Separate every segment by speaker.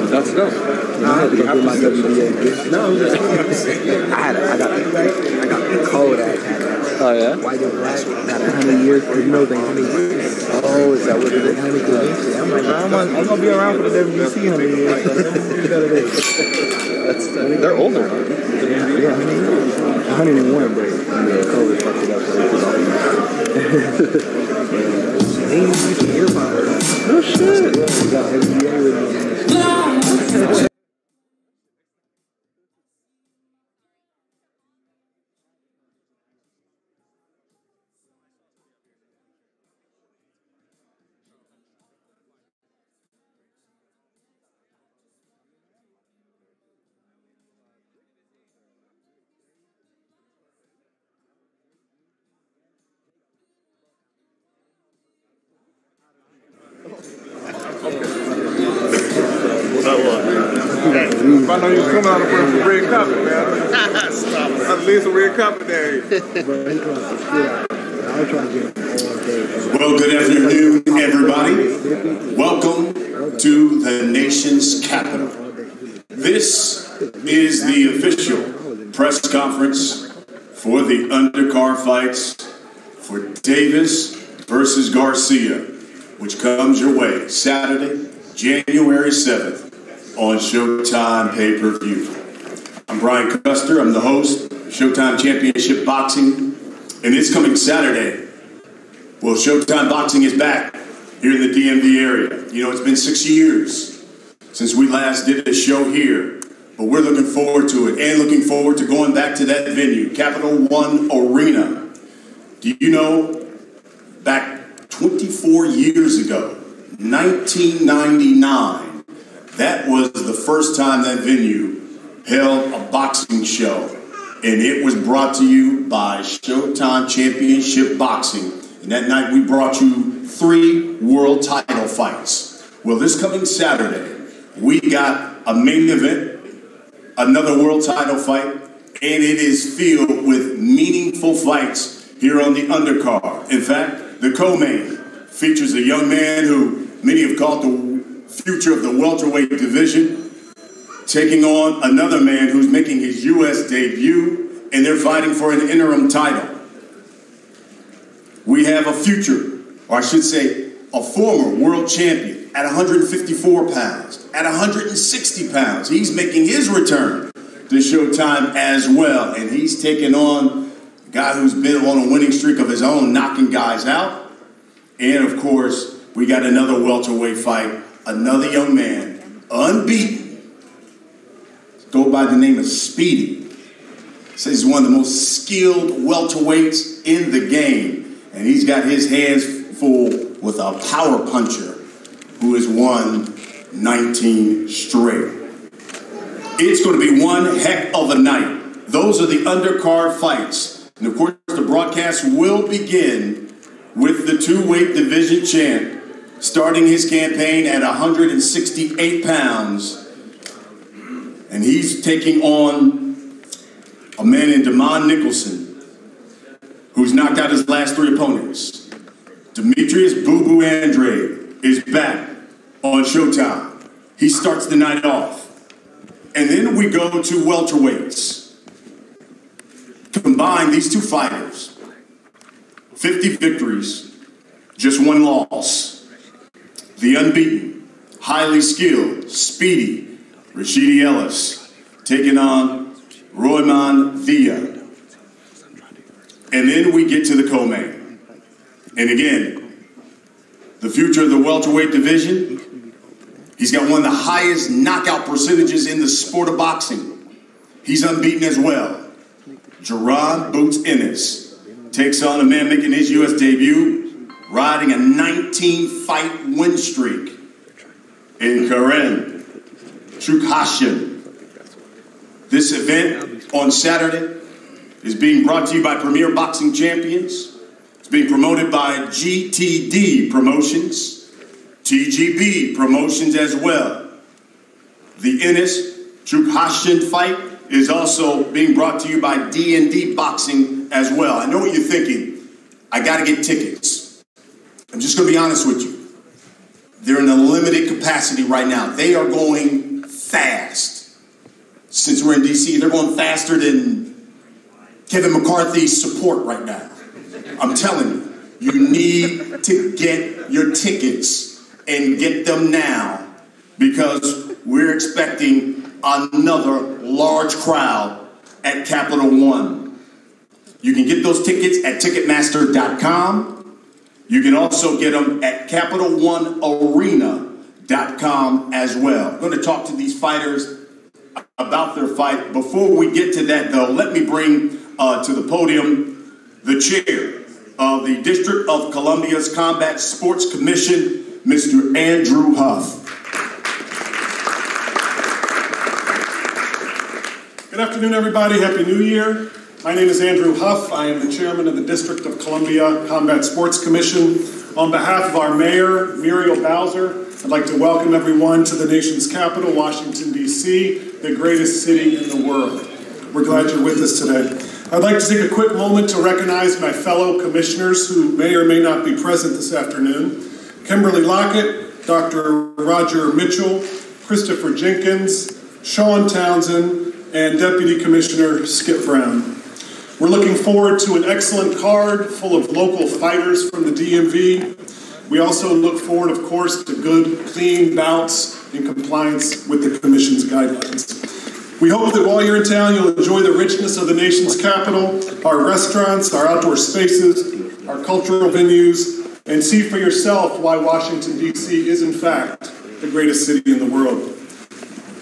Speaker 1: That's dope.
Speaker 2: I had to go through my WBA. No, I got the cold ass hat.
Speaker 1: Oh yeah.
Speaker 2: White and black. Got 100 years. You know they honey.
Speaker 1: Oh, is that what it is?
Speaker 2: Honey convention. I'm like, I'm gonna be around for the WBC 100 years. So
Speaker 1: They're older, huh?
Speaker 2: yeah, 101, but COVID fucked it up. So they ain't used to earphones.
Speaker 1: No shit.
Speaker 2: We got WBA with me.
Speaker 3: I know you was coming out of front of red carpet, man. Stop it. I'd leave some red carpet there.
Speaker 4: Well, good afternoon, everybody. Welcome to the nation's capital. This is the official press conference for the undercard fights for Davis versus Garcia, which comes your way Saturday, January 7th. On Showtime pay-per-view. I'm Brian Custer. I'm the host of Showtime Championship Boxing. And this coming Saturday, well, Showtime Boxing is back here in the DMV area. You know, it's been 6 years since we last did a show here. But we're looking forward to it and looking forward to going back to that venue, Capital One Arena. Do you know, back 24 years ago, 1999, that was the first time that venue held a boxing show. And it was brought to you by Showtime Championship Boxing. And that night we brought you 3 world title fights. Well, this coming Saturday, we got a main event, another world title fight, and it is filled with meaningful fights here on the undercard. In fact, the co-main features a young man who many have called the future of the welterweight division, taking on another man who's making his U.S. debut, and they're fighting for an interim title. We have a future, or I should say, a former world champion at 154 pounds, at 160 pounds. He's making his return to Showtime as well, and he's taking on a guy who's been on a winning streak of his own, knocking guys out. And, of course, we got another welterweight fight. Another young man, unbeaten, go by the name of Speedy. Says he's one of the most skilled welterweights in the game. And he's got his hands full with a power puncher who has won 19 straight. It's going to be one heck of a night. Those are the undercard fights. And of course, the broadcast will begin with the two-weight division champ, starting his campaign at 168 pounds. And he's taking on a man in Damon Nicholson, who's knocked out his last 3 opponents. Demetrius Boo Boo Andrade is back on Showtime. He starts the night off. And then we go to welterweights. Combine these two fighters, 50 victories, just 1 loss. The unbeaten, highly skilled, speedy Rashidi Ellis taking on Royman Villa. And then we get to the co-main. And again, the future of the welterweight division, he's got one of the highest knockout percentages in the sport of boxing. He's unbeaten as well. Gervonta Boots Ennis takes on a man making his U.S. debut, riding a 19-fight win streak in Karen Chukhashian. This event on Saturday is being brought to you by Premier Boxing Champions. It's being promoted by GTD Promotions, TGB Promotions as well. The Ennis Chukhashian fight is also being brought to you by D&D Boxing as well. I know what you're thinking. I got to get tickets. I'm just going to be honest with you. They're in a limited capacity right now. They are going fast. Since we're in D.C., they're going faster than Kevin McCarthy's support right now. I'm telling you, you need to get your tickets and get them now because we're expecting another large crowd at Capital One. You can get those tickets at Ticketmaster.com. You can also get them at CapitalOneArena.com as well. I'm going to talk to these fighters about their fight. Before we get to that, though, let me bring to the podium the chair of the District of Columbia's Combat Sports Commission, Mr. Andrew Huff.
Speaker 5: Good afternoon, everybody. Happy New Year. My name is Andrew Huff. I am the chairman of the District of Columbia Combat Sports Commission. On behalf of our mayor, Muriel Bowser, I'd like to welcome everyone to the nation's capital, Washington, D.C., the greatest city in the world. We're glad you're with us today. I'd like to take a quick moment to recognize my fellow commissioners who may or may not be present this afternoon. Kimberly Lockett, Dr. Roger Mitchell, Christopher Jenkins, Sean Townsend, and Deputy Commissioner Skip Brown. We're looking forward to an excellent card full of local fighters from the DMV. We also look forward, of course, to good, clean bouts in compliance with the Commission's guidelines. We hope that while you're in town, you'll enjoy the richness of the nation's capital, our restaurants, our outdoor spaces, our cultural venues, and see for yourself why Washington, D.C. is, in fact, the greatest city in the world.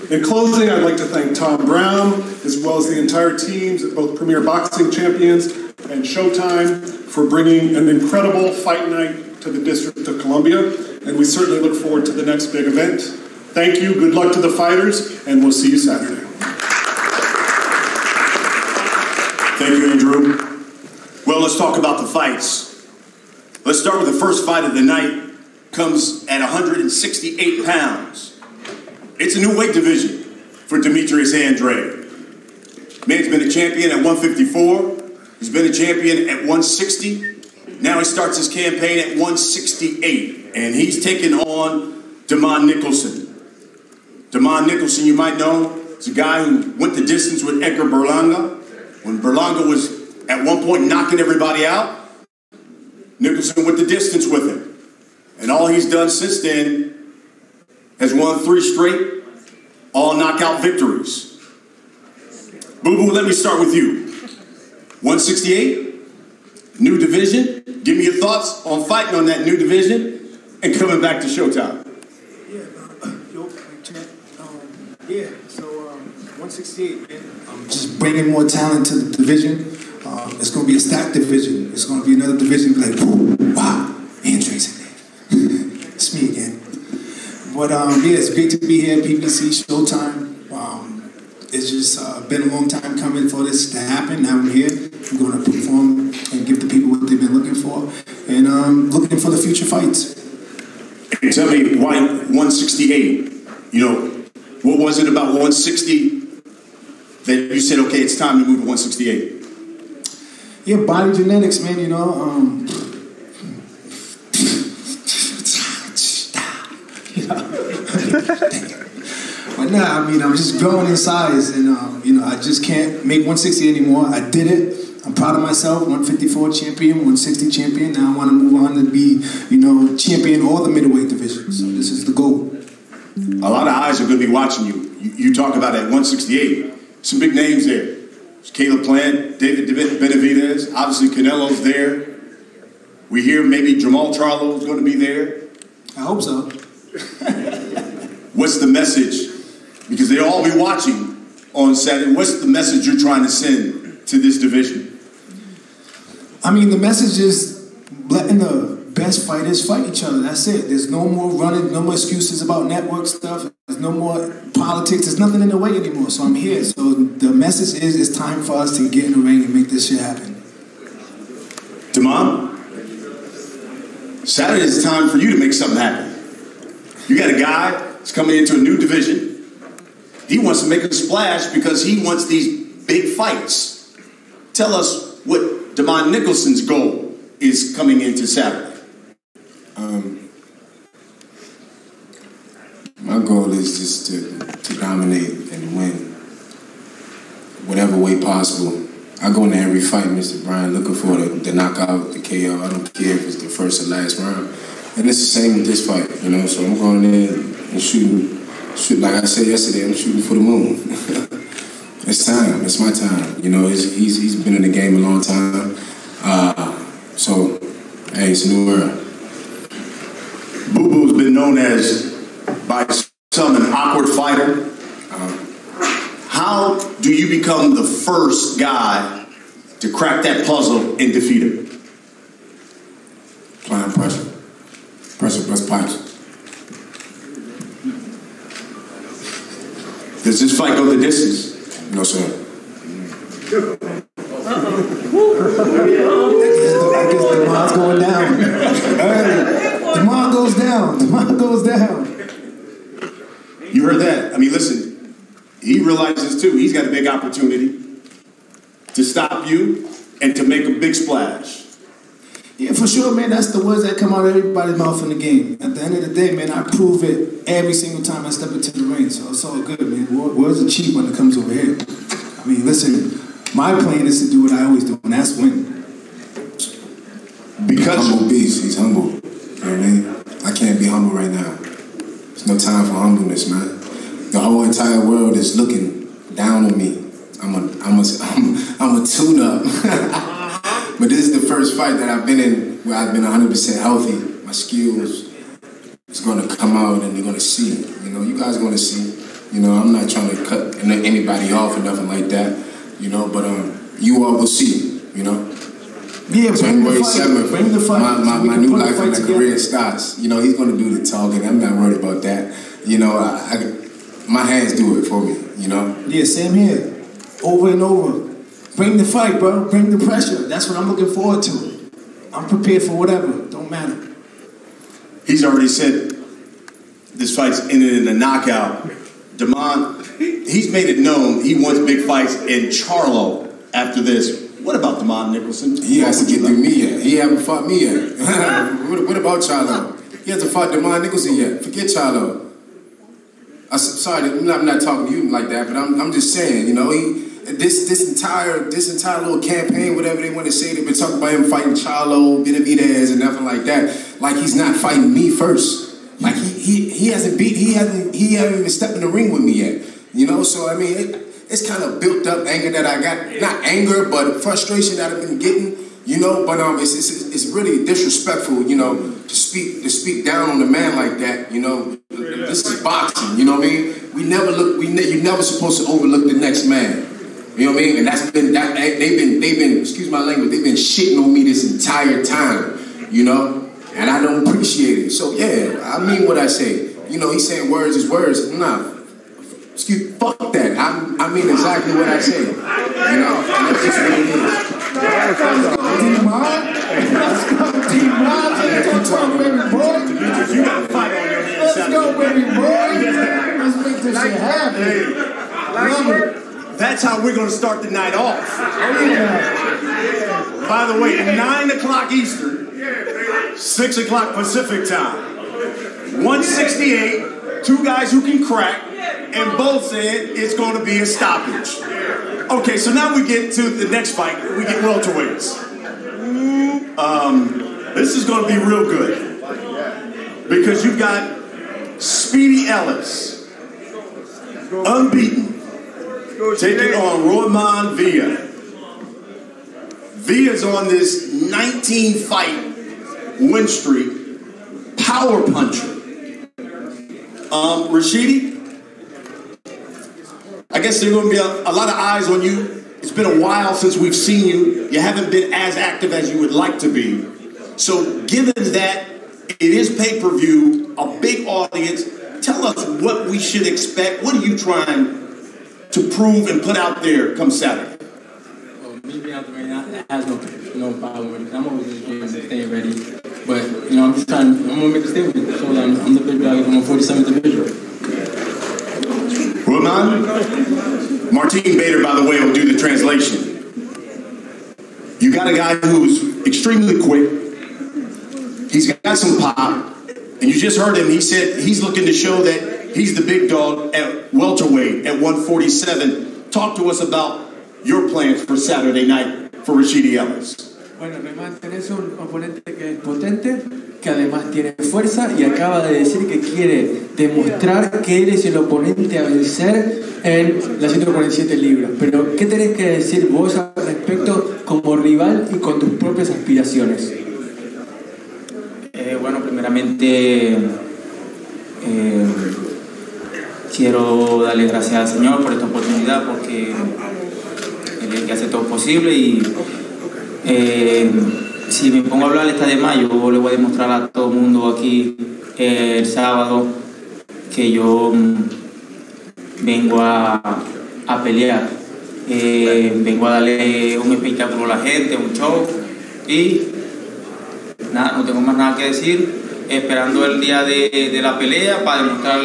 Speaker 5: In closing, I'd like to thank Tom Brown, as well as the entire teams at both Premier Boxing Champions and Showtime for bringing an incredible fight night to the District of Columbia, and we certainly look forward to the next big event. Thank you, good luck to the fighters, and we'll see you Saturday.
Speaker 4: Thank you, Andrew. Well, let's talk about the fights. Let's start with the first fight of the night. Comes at 168 pounds. It's a new weight division for Demetrius Andrade. Man's been a champion at 154. He's been a champion at 160. Now he starts his campaign at 168. And he's taking on Damon Nicholson. Damon Nicholson, you might know, is a guy who went the distance with Edgar Berlanga. When Berlanga was at one point knocking everybody out, Nicholson went the distance with him. And all he's done since then has won 3 straight, all knockout victories. Boo-Boo, let me start with you. 168, new division. Give me your thoughts on fighting on that new division and coming back to Showtime.
Speaker 2: So 168, man. Just bringing more talent to the division. It's going to be a stacked division. It's going to be another division like, wow, Andre's in there. It's me again. But it's great to be here at PBC Showtime. It's just been a long time coming for this to happen. Now I'm here. I'm going to perform and give the people what they've been looking for. And looking for the future fights.
Speaker 4: And tell me why 168? You know, what was it about 160 that you said, okay, it's time to move to 168?
Speaker 2: Yeah, body genetics, man, you know. But nah, I mean, I'm just growing in size, and I just can't make 160 anymore. I did it. I'm proud of myself. 154 champion, 160 champion. Now I want to move on to be, champion all the middleweight divisions. So this is the goal.
Speaker 4: A lot of eyes are going to be watching you. You talk about that 168. Some big names there. There's Caleb Plant, David Benavidez. Obviously, Canelo's there. We hear maybe Jamal Charlo is going to be there.
Speaker 2: I hope so.
Speaker 4: What's the message? Because they'll all be watching on Saturday. What's the message you're trying to send to this division?
Speaker 2: I mean, the message is letting the best fighters fight each other. That's it. There's no more running, no more excuses about network stuff. There's no more politics. There's nothing in the way anymore. So I'm here. So the message is it's time for us to get in the ring and make this shit happen.
Speaker 4: Damon, Saturday is time for you to make something happen. You got a guy that's coming into a new division. He wants to make a splash because he wants these big fights. Tell us what Damon Nicholson's goal is coming into Saturday.
Speaker 6: is just to dominate and win, whatever way possible. I go into every fight, Mr. Bryan, looking for the knockout, the KO. I don't care if it's the first or last round. And it's the same with this fight, you know. So I'm going there and shooting. Like I said yesterday, I'm shooting for the moon. It's time. It's my time. You know, he's been in the game a long time. So, hey, it's a new era.
Speaker 4: Boo Boo's been known as, by some, an awkward fighter. How do you become the first guy to crack that puzzle and defeat him?
Speaker 6: Applying pressure. Pressure plus pipes.
Speaker 4: Does this fight go the distance?
Speaker 6: No, sir.
Speaker 2: I guess the mind's going down. The mind goes down. The mind goes down.
Speaker 4: You heard that? I mean, listen, he realizes too, he's got a big opportunity to stop you and to make a big splash.
Speaker 2: Yeah, for sure, man. That's the words that come out of everybody's mouth in the game. At the end of the day, man, I prove it every single time I step into the ring. So it's all good, man. Words are cheap when it comes over here. I mean, listen, my plan is to do what I always do, and that's win.
Speaker 6: Because humble beast, he's humble. You know what I mean? I can't be humble right now. There's no time for humbleness, man. The whole entire world is looking down on me. I'm a tune-up. But this is the first fight that I've been in where I've been 100% healthy. My skills is going to come out and they're going to see. You know, you guys are going to see. You know, I'm not trying to cut anybody off or nothing like that. You know, but you all will see. You know.
Speaker 2: Yeah,
Speaker 6: January 7th,
Speaker 2: bring the fight.
Speaker 6: My new life and my career starts. You know, he's going to do the talking. I'm not worried about that. You know, my hands do it for me. You know.
Speaker 2: Yeah, same here. Over and over. Bring the fight, bro. Bring the pressure. That's what I'm looking forward to. I'm prepared for whatever. Don't matter.
Speaker 4: He's already said this fight's ended in a knockout. Damon, he's made it known he wants big fights in Charlo after this. What about Damon Nicholson?
Speaker 6: He has to get through me yet. He haven't fought me yet. What about Charlo? He hasn't fought Damon Nicholson yet. Forget Charlo. Sorry, I'm not talking to you like that, but I'm just saying, you know, this entire little campaign, whatever they want to say, they've been talking about him fighting Charlo, Benavidez, and nothing like that. Like he's not fighting me first. Like he hasn't even stepped in the ring with me yet. You know, so I mean, it's kind of built up anger that I got, not anger, but frustration that I've been getting. You know, but it's really disrespectful, you know, to speak down on a man like that. You know, this is boxing. You know what I mean? You're never supposed to overlook the next man. You know what I mean? And they've been, excuse my language, they've been shitting on me this entire time. You know, and I don't appreciate it. So yeah, I mean what I say. You know, he's saying words is words. Nah. Fuck that. I mean exactly what I say. You know, and that's just what it is.
Speaker 2: Let's go, baby boy.
Speaker 4: You got a fight on your hands.
Speaker 2: Let's go, baby boy. Let's make this shit happen.
Speaker 4: That's how we're going to start the night off. By the way, at 9 o'clock Eastern, 6 o'clock Pacific time, 168, two guys who can crack, and both said it's going to be a stoppage. Okay, so now we get to the next fight. We get welterweights. This is going to be real good because you've got Speedy Ellis, unbeaten, taking on Roman Villa. Villa's on this 19-fight win streak, power puncher. Rashidi, I guess there's going to be a lot of eyes on you. It's been a while since we've seen you. You haven't been as active as you would like to be. So given that it is pay-per-view, a big audience, tell us what we should expect. What are you trying to prove and put out there come Saturday?
Speaker 7: Well, me being out there right now, that has no problem with it. I'm always in the game and staying ready. But, you know, I'm going to make a statement. So I'm the big dog. I'm a 47th division.
Speaker 4: Roman, Martin Bader, by the way, will do the translation. You got a guy who's extremely quick. He's got some pop. And you just heard him. He said he's looking to show that He's the big dog at welterweight at 147. Talk to us about your plans for Saturday night for Rashidi Ellis.
Speaker 7: Bueno, además tenés un oponente que es potente, que además tiene fuerza y acaba de decir que quiere demostrar que él es el oponente a vencer en las 147 libras. Pero, ¿qué tenés que decir vos al respecto como rival y con tus propias aspiraciones?
Speaker 8: Bueno, primeramente quiero darle gracias al Señor por esta oportunidad, porque Él es el que hace todo posible y si me pongo a hablar esta de mayo, le voy a demostrar a todo el mundo aquí el sábado que yo vengo a pelear, vengo a darle un espectáculo a la gente, un show, y nada, no tengo más nada que decir, esperando el día de la pelea para demostrar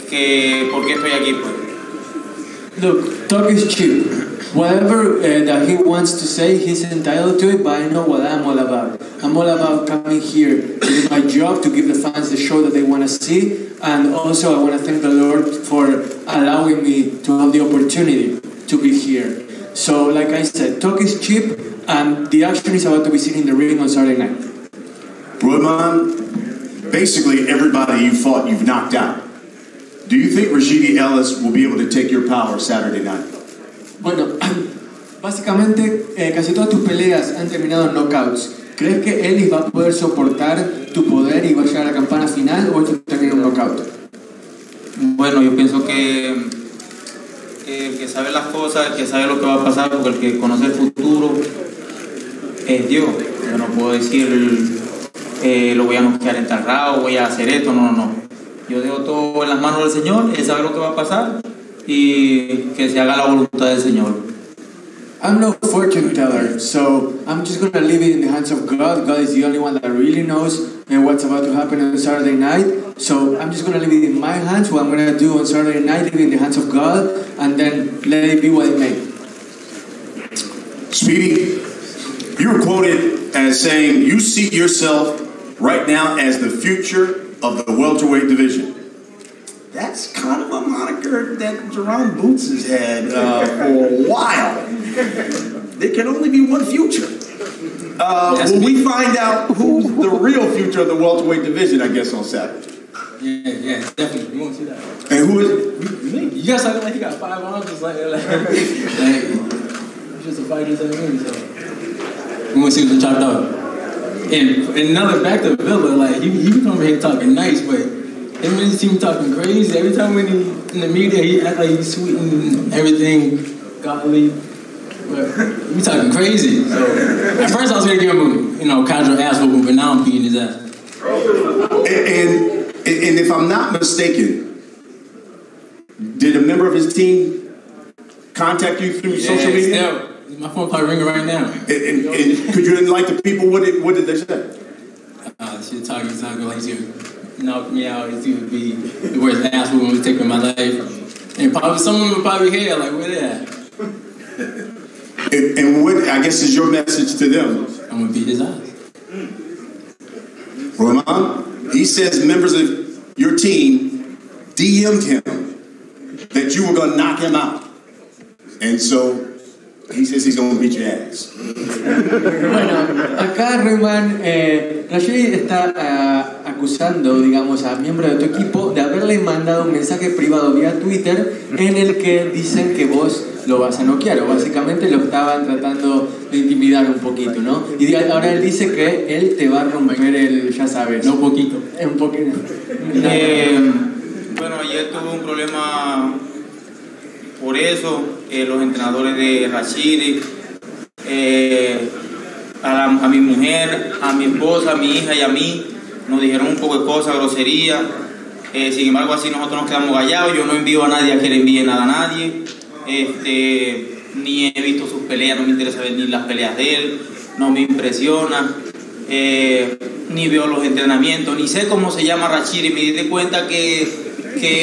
Speaker 8: que por qué estoy aquí, pues.
Speaker 7: Look, talk is cheap. Whatever that he wants to say, he's entitled to it, but I know what I'm all about. I'm all about coming here to do my job, to give the fans the show that they want to see, and also I want to thank the Lord for allowing me to have the opportunity to be here. So, like I said, talk is cheap, and the action is about to be seen in the ring on Saturday night.
Speaker 4: Roman, basically everybody you fought, you've knocked out. Do you think Rashidi Ellis will be able to take your power Saturday night?
Speaker 7: Bueno, básicamente casi todas tus peleas han terminado en knockouts. ¿Crees que Ellis va a poder soportar tu poder y va a llegar a la campana final o esto termina en un knockout?
Speaker 8: Bueno, yo pienso que el que sabe las cosas, el que sabe lo que va a pasar, porque el que conoce el futuro es Dios. Yo no puedo decir lo voy a noquear en tal round, voy a hacer esto, no. Yo dejo todo en las manos del Señor, Él sabe lo que va a pasar y que se haga la voluntad del Señor.
Speaker 7: I'm no fortune teller, so I'm just going to leave it in the hands of God. God is the only one that really knows what's about to happen on Saturday night. So I'm just going to leave it in my hands. What I'm going to do on Saturday night, leave it in the hands of God, and then let it be what it may.
Speaker 4: Speedy, you were quoted as saying you see yourself right now as the future of the welterweight division. That's kind of a moniker that Jerome Boots has had for a while. There can only be one future. Will we find out who's the real future of the welterweight division, I guess, on Saturday?
Speaker 8: Yeah, definitely. You want to see that?
Speaker 4: And who is it?
Speaker 8: Me. You guys talking like you got 5 arms, just like you're just a fighter, so we want to see what's chopped up. And another back to Villa, like he come over here talking nice, but him and his team talking crazy. Every time when he in the media, he act like he's sweet and everything, godly. But we talking crazy. So at first I was gonna give him a casual ass whooping, but now I'm beating his ass.
Speaker 4: And if I'm not mistaken, did a member of his team contact you through social media?
Speaker 8: Still, my phone probably ringing right now.
Speaker 4: And could you enlighten the people? What did they say?
Speaker 8: Shit talking like he's gonna knock me out. He's gonna be the worst ass whooping was taking my life. And probably someone would probably hear like, where they at?
Speaker 4: And what I guess is your message to them?
Speaker 8: I'm gonna beat his ass.
Speaker 4: Roman, he says members of your team DM'd him that you were gonna knock him out, and so he says he's gonna beat your ass.
Speaker 7: Bueno, acá Roman, Rashidi está acusando, digamos, a miembros de tu equipo de haberle mandado un mensaje privado vía Twitter en el que dicen que vos lo vas a noquear, o básicamente lo estaban tratando de intimidar un poquito, ¿no? Y ahora él dice que él te va a romper el, ya sabes,
Speaker 8: no poquito.
Speaker 7: Un poquito.
Speaker 8: Bueno, ayer tuve un problema por eso, los entrenadores de Rashidi, a mi mujer, a mi esposa, a mi hija y a mí, nos dijeron un poco de cosas, grosería. Sin embargo, así nosotros nos quedamos callados. Yo no envío a nadie a que le envíe nada a nadie. Ni he visto sus peleas, no me interesa ver ni las peleas de él, no me impresiona, ni veo los entrenamientos, ni sé cómo se llama Rashidi. Me di cuenta que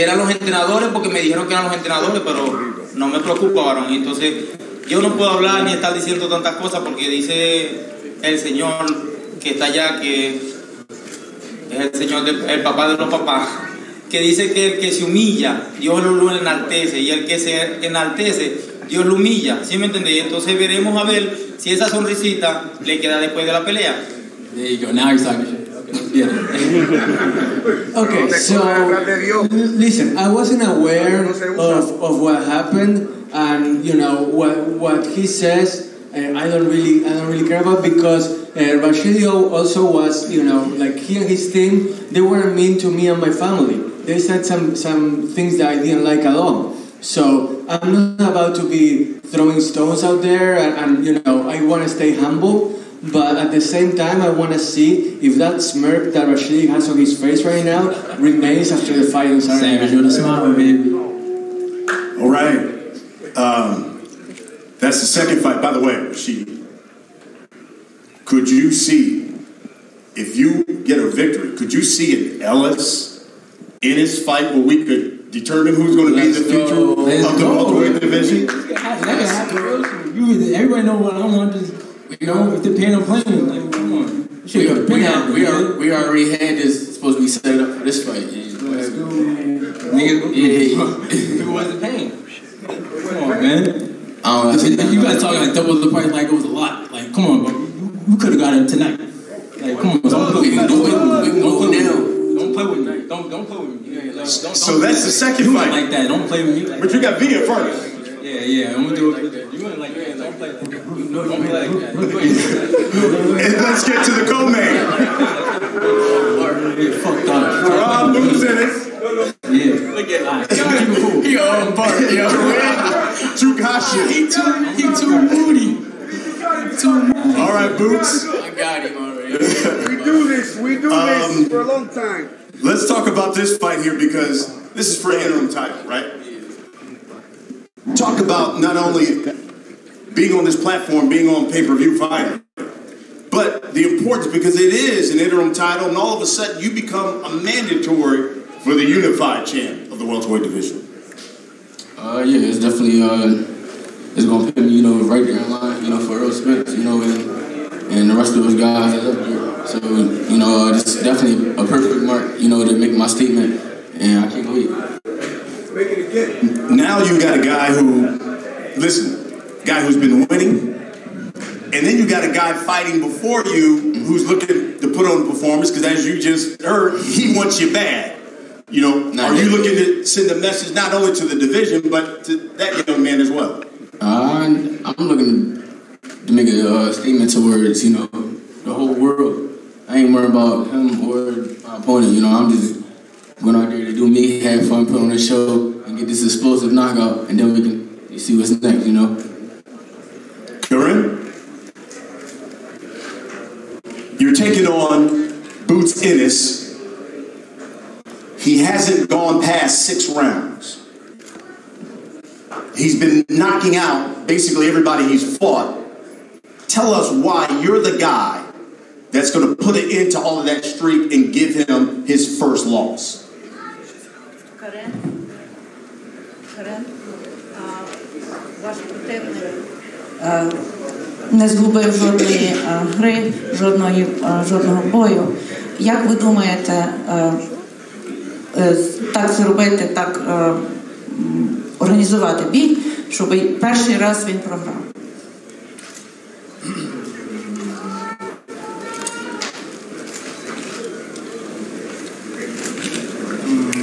Speaker 8: eran los entrenadores porque me dijeron que eran los entrenadores, pero no me preocupa, varón. Entonces yo no puedo hablar ni estar diciendo tantas cosas porque dice el Señor que está allá, que es el Señor, el papá de los papás, que dice que el que se humilla, Dios lo enaltece, y el que se enaltece, Dios lo humilla, ¿sí me entendéis? Entonces veremos a ver si esa sonrisita le queda después de la pelea.
Speaker 9: There you go. Now he's talking shit. Yeah.
Speaker 7: Okay, so listen, I wasn't aware of what happened, and you know what he says. I don't really care about, because Rashidi also was, you know, like he and his team, they weren't mean to me and my family. They said some things that I didn't like at all. So I'm not about to be throwing stones out there, and you know, I want to stay humble. But at the same time, I want to see if that smirk that Rashidi has on his face right now remains after the fight on Saturday.
Speaker 9: Savage with a smile, baby.
Speaker 4: All right. That's the second fight. By the way, Rashidi, could you see, if you get a victory, could you see an Ellis, Ennis fight where we could determine who's going to be the future of the welterweight division?
Speaker 9: Everybody know what I want to. You know, if they're paying them playing, like, come on. We already had this supposed to be set up for this fight. Let's go, man. Nigga, it wasn't paying. Come on, man. You guys talking like double the price like it was a lot. Like, come on, bro. You could have got it tonight. Like, come on, don't play with me. Don't play with me. Don't play with me.
Speaker 4: So that's the second fight.
Speaker 9: Like that. Don't play with me.
Speaker 4: But you got Via first.
Speaker 9: Yeah, I'm gonna do it like that. You went like that. Don't play like that. Don't play like that.
Speaker 4: And let's get to the co-main.
Speaker 9: Fucked up.
Speaker 4: Rob moves in it.
Speaker 9: Yeah. Look at him. He on part, yo.
Speaker 4: Chukashi.
Speaker 9: He too moody.
Speaker 4: All right, Boots.
Speaker 9: I got him already.
Speaker 1: We do this for a long time.
Speaker 4: Let's talk about this fight here, because this is for interim title, right? Talk about not only being on this platform, being on pay-per-view fighter, but the importance, because it is an interim title, and all of a sudden you become a mandatory for the unified champ of the welterweight division.
Speaker 6: Yeah, it's definitely it's gonna put me, you know, right there in line, you know, for Earl Spence, you know, and the rest of those guys that's up there. So, you know, this is definitely a perfect mark, you know, to make my statement, and I can't wait.
Speaker 4: Now you got a guy who's been winning, and then you got a guy fighting before you who's looking to put on a performance, because as you just heard, he wants you bad. You know, are you looking to send a message not only to the division, but to that young man as well?
Speaker 6: I'm looking to make a statement towards, you know, the whole world. I ain't worried about him or my opponent, you know, I'm just going out there to do me, have fun, put on a show, and get this explosive knockout, and then we can see what's next, you know?
Speaker 4: Karen? You're taking on Boots Ennis. He hasn't gone past 6 rounds. He's been knocking out basically everybody he's fought. Tell us why you're the guy that's going to put an end to all of that streak and give him his first loss.
Speaker 10: Карен, ваш противник не згубив жодної гри, жодного бою. Як ви думаєте, так зробити, так організувати бій, щоб перший раз він програв?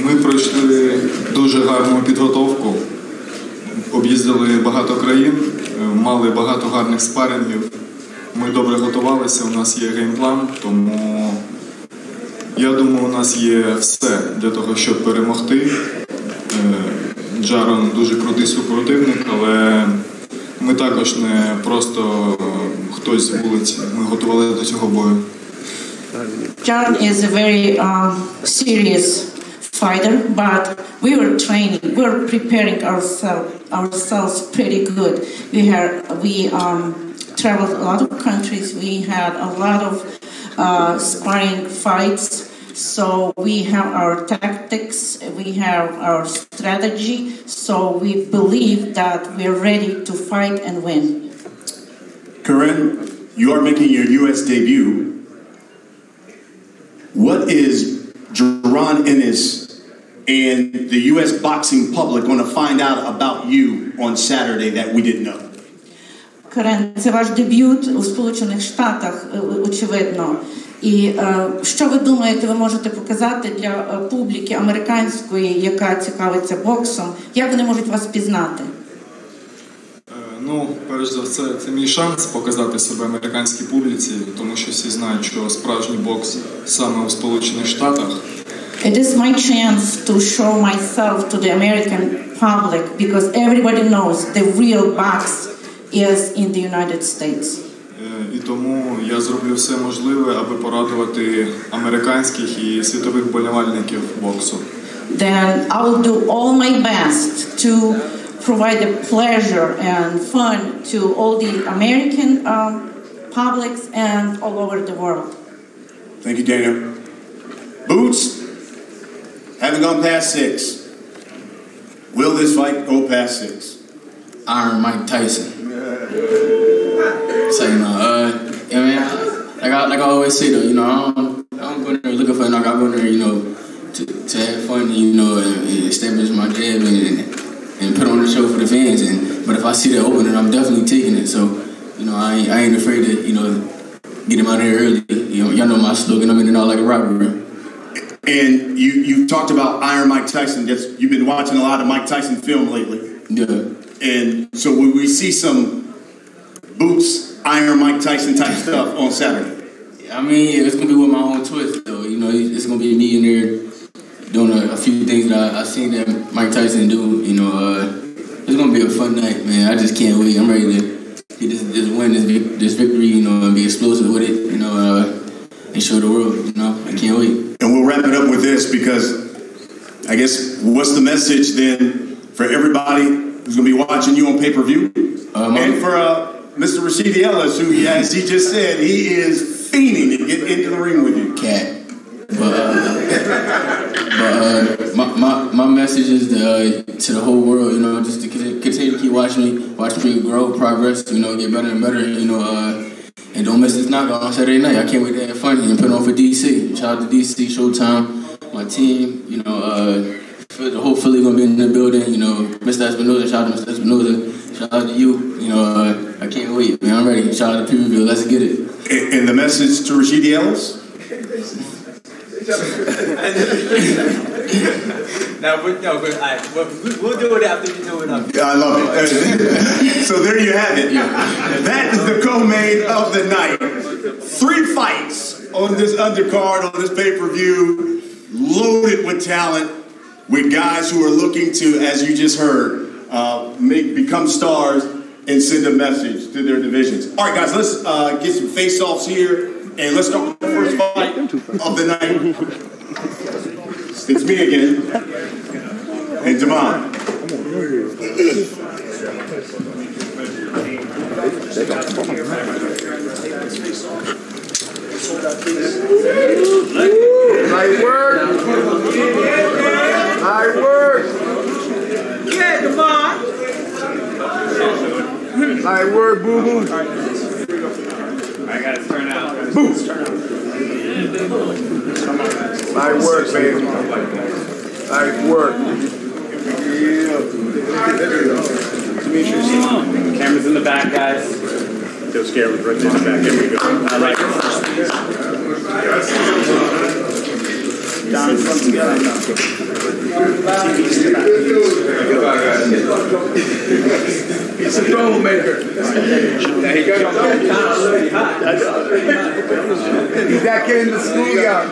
Speaker 11: Ми пройшли дуже гарну підготовку, об'їздили багато країн, мали багато гарних спарингів. Ми добре готувалися, у нас є геймплан, тому я думаю, у нас є все для того, щоб перемогти. Джарон дуже крутий супротивник, але ми також не просто хтось з вулиці, ми готувалися до цього бою.
Speaker 10: Jaron is a very serious fighter, but we were training, we were preparing ourselves pretty good. We traveled a lot of countries, we had a lot of sparring fights, so we have our tactics, we have our strategy, so we believe that we're ready to fight and win.
Speaker 4: Karen, you are making your U.S. debut. What is Gervonta Ennis and the U.S. boxing public going to find out about you on Saturday that we didn't know?
Speaker 10: Карен, це ваш дебют у Сполучених Штатах, очевидно. І що ви думаєте, ви можете показати для публіки американської, яка цікавиться боксом? Як вони можуть вас пізнати?
Speaker 11: Ну, перш за все, це мій шанс показати себе американській публіці, тому що всі знають, що справжній бокс саме у Сполучених Штатах.
Speaker 10: It is my chance to show myself to the American public because everybody knows the real box is in the United States.
Speaker 11: І тому я зроблю все можливе, аби порадувати американських і світових болівальників боксу.
Speaker 10: Then I will do all my best to provide the pleasure and fun to all the American publics and all over the world.
Speaker 4: Thank you, Daniel. Boots, haven't gone past 6. Will this fight go past 6?
Speaker 9: Iron Mike Tyson. So, you know, I mean, like I always say though, you know, I don't go there looking for a knock. I go there, you know, to have fun, you know, and establish my jab and put on the show for the fans. But if I see that opening, I'm definitely taking it. So, you know, I ain't afraid to, you know, get him out of here early. You know, y'all know my slogan. I'm in and out like a robber.
Speaker 4: And you talked about Iron Mike Tyson. You've been watching a lot of Mike Tyson film lately.
Speaker 11: Yeah.
Speaker 4: And so will we see some Boots, Iron Mike Tyson type stuff on Saturday?
Speaker 9: I mean, it's going to be with my own twist, though. You know, it's going to be me in there doing a few things that I seen that Mike Tyson do. You know, it's going to be a fun night, man. I just can't wait. I'm ready to just win this victory, you know, and be explosive with it, you know, and show the world, you know. I can't wait.
Speaker 4: And we'll wrap it up with this because I guess what's the message then for everybody who's going to be watching you on pay-per-view? And for Mr. Rashidi Ellis, who, as he just said, he is fiending to get into the ring with you.
Speaker 9: Cat. But my message is to the whole world, you know, just to continue to keep watching me grow, progress, you know, get better and better, you know, and don't miss this knockout on Saturday night. I can't wait to have fun and put on for DC. Shout out to DC, Showtime, my team, you know, the whole Philly gonna be in the building, you know, Mr. Espinoza, shout out to Mr. Espinoza, shout out to you, you know, I can't wait, man, I'm ready. Shout out to Preview, let's get it.
Speaker 4: And the message to Rashidi Ellis?
Speaker 8: We'll do it after you do it up.
Speaker 4: I love it. So there you have it. That is the co-main of the night. 3 fights on this undercard, on this pay-per-view, loaded with talent, with guys who are looking to, as you just heard, become stars and send a message to their divisions. All right, guys, let's get some face-offs here, and let's start with the first fight of the night. It's me again, and Devon.
Speaker 1: Nice work. Nice work.
Speaker 8: Yeah, Devon.
Speaker 1: Nice work, boo boo.
Speaker 12: I gotta turn out.
Speaker 1: Boo. Nice work, baby. Nice work.
Speaker 12: Cameras in the back, guys. Still scared with right in the back. Here we go. I like it.
Speaker 1: Down in front together. He's a troublemaker. There you go. He's that kid in the schoolyard.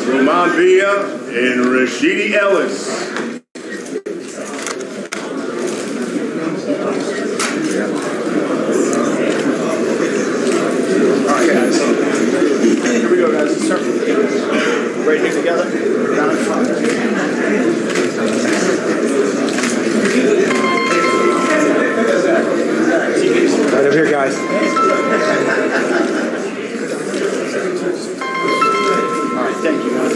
Speaker 4: Roman Villa and Rashidi Ellis.
Speaker 1: Alright guys, here we go guys, let's start right here together, down in front. Right over here guys. Alright, thank you guys.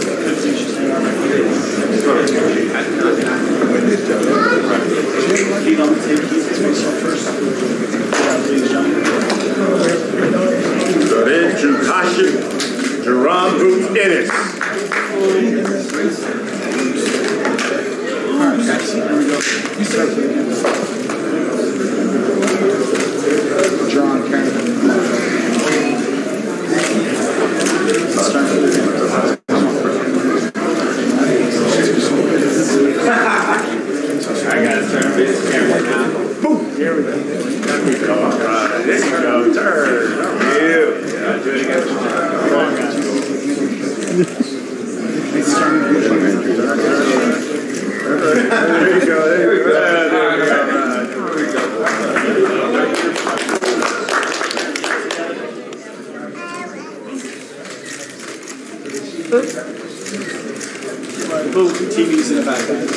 Speaker 1: Move TVs in the back, guys.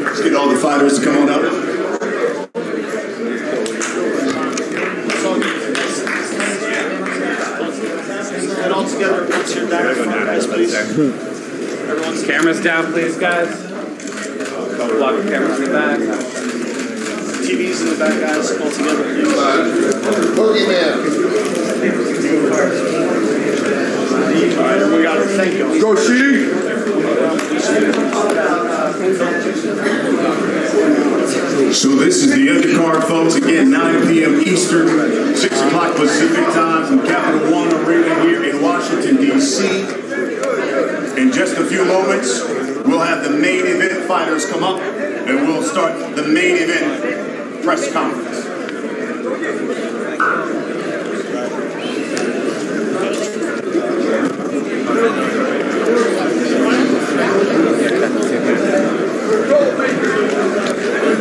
Speaker 4: Let's get all the fighters to come on up.
Speaker 1: And all together, once you're down, guys, please. Everyone's
Speaker 12: Cameras down, please, guys. Block the cameras in the back.
Speaker 1: TVs in the back, guys. All together, please.
Speaker 13: Boogeyman.
Speaker 1: We got to thank you.
Speaker 3: Go, Sheedy.
Speaker 4: So this is the undercard, folks. Again, 9 p.m. Eastern, 6 o'clock Pacific time from Capital One Arena here in Washington, D.C. In just a few moments, we'll have the main event fighters come up, and we'll start the main event press conference.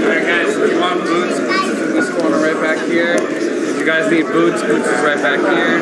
Speaker 12: Alright guys, if you want boots, boots is in this corner right back here. If you guys need boots, boots is right back here.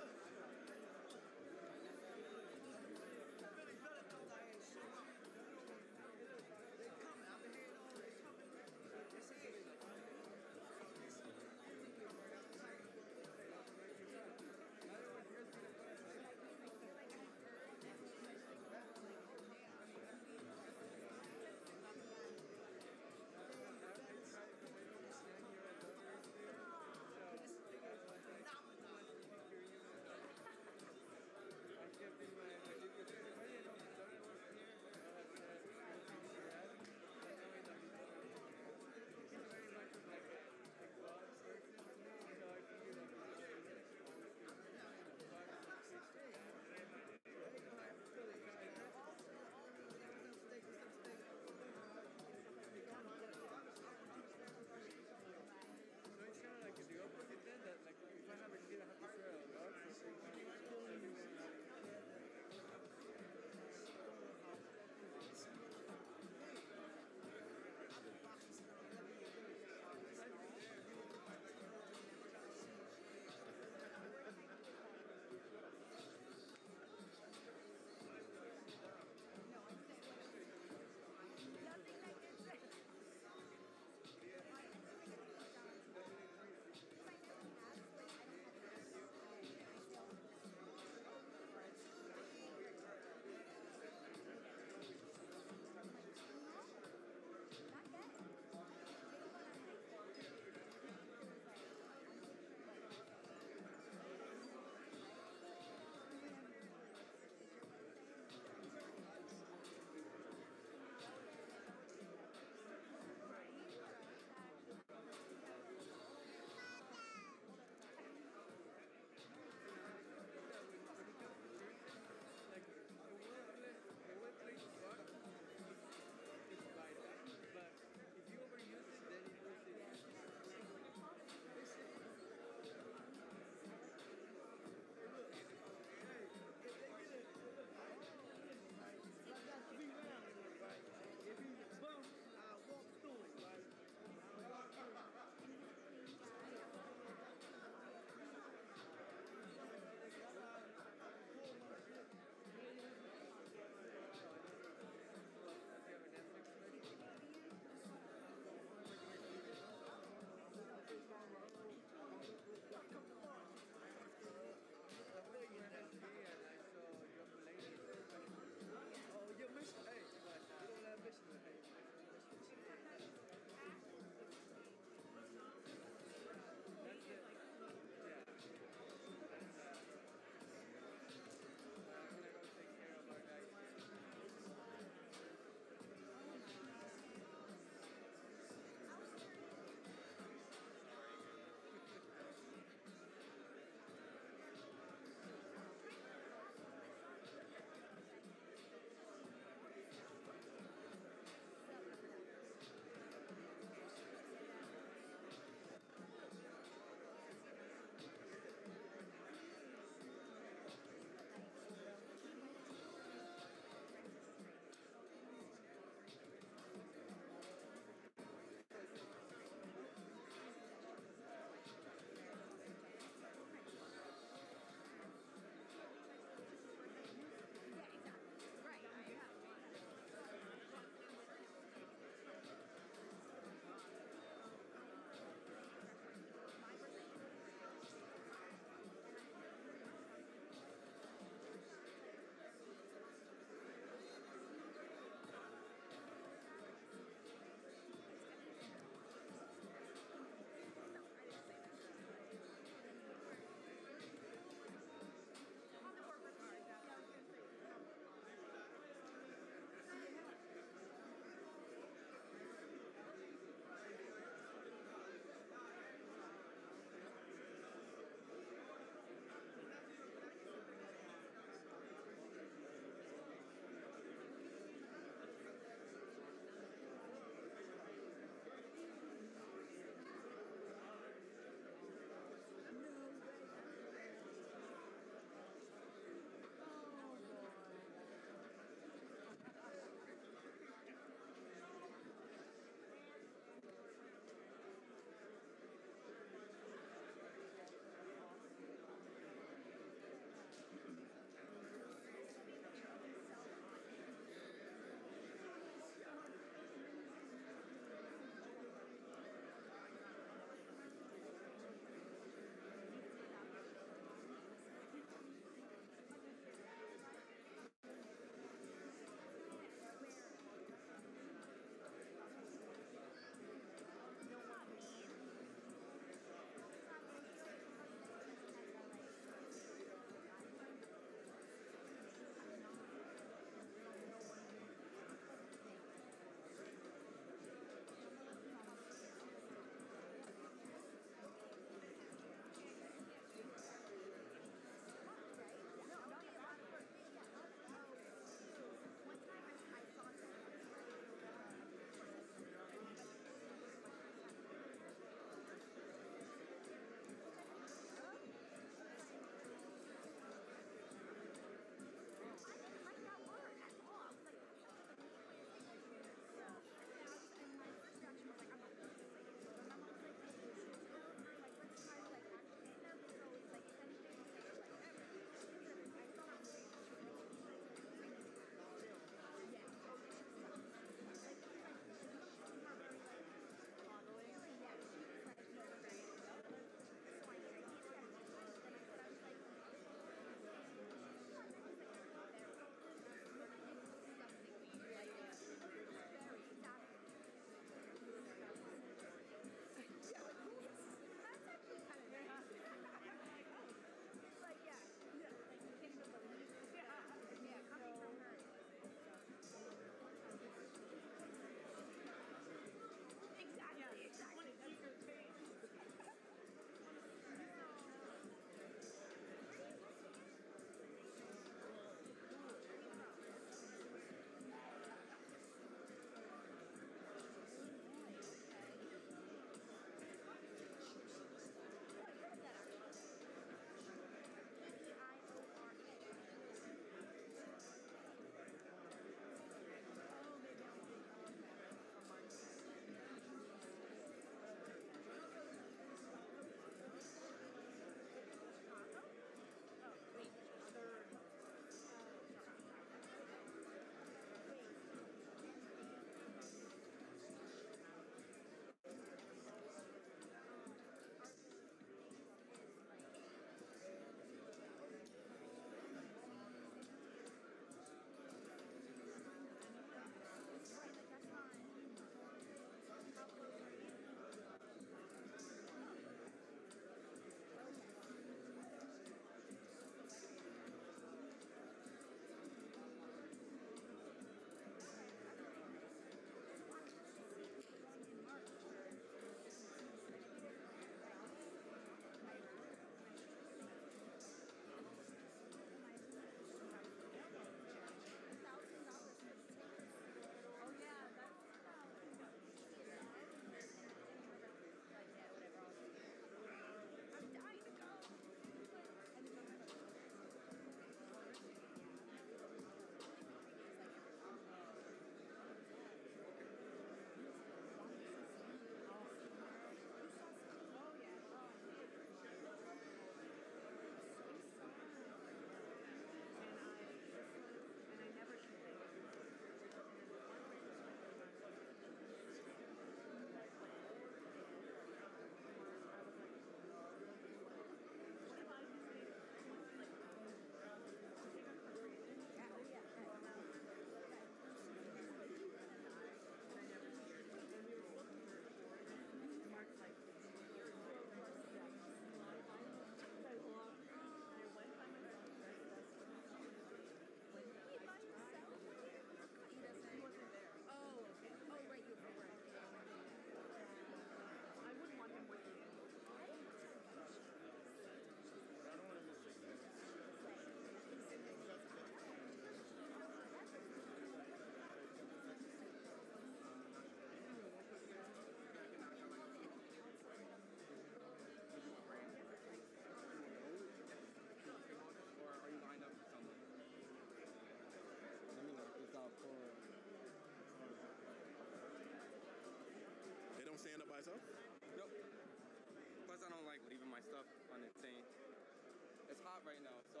Speaker 12: hot right now, so.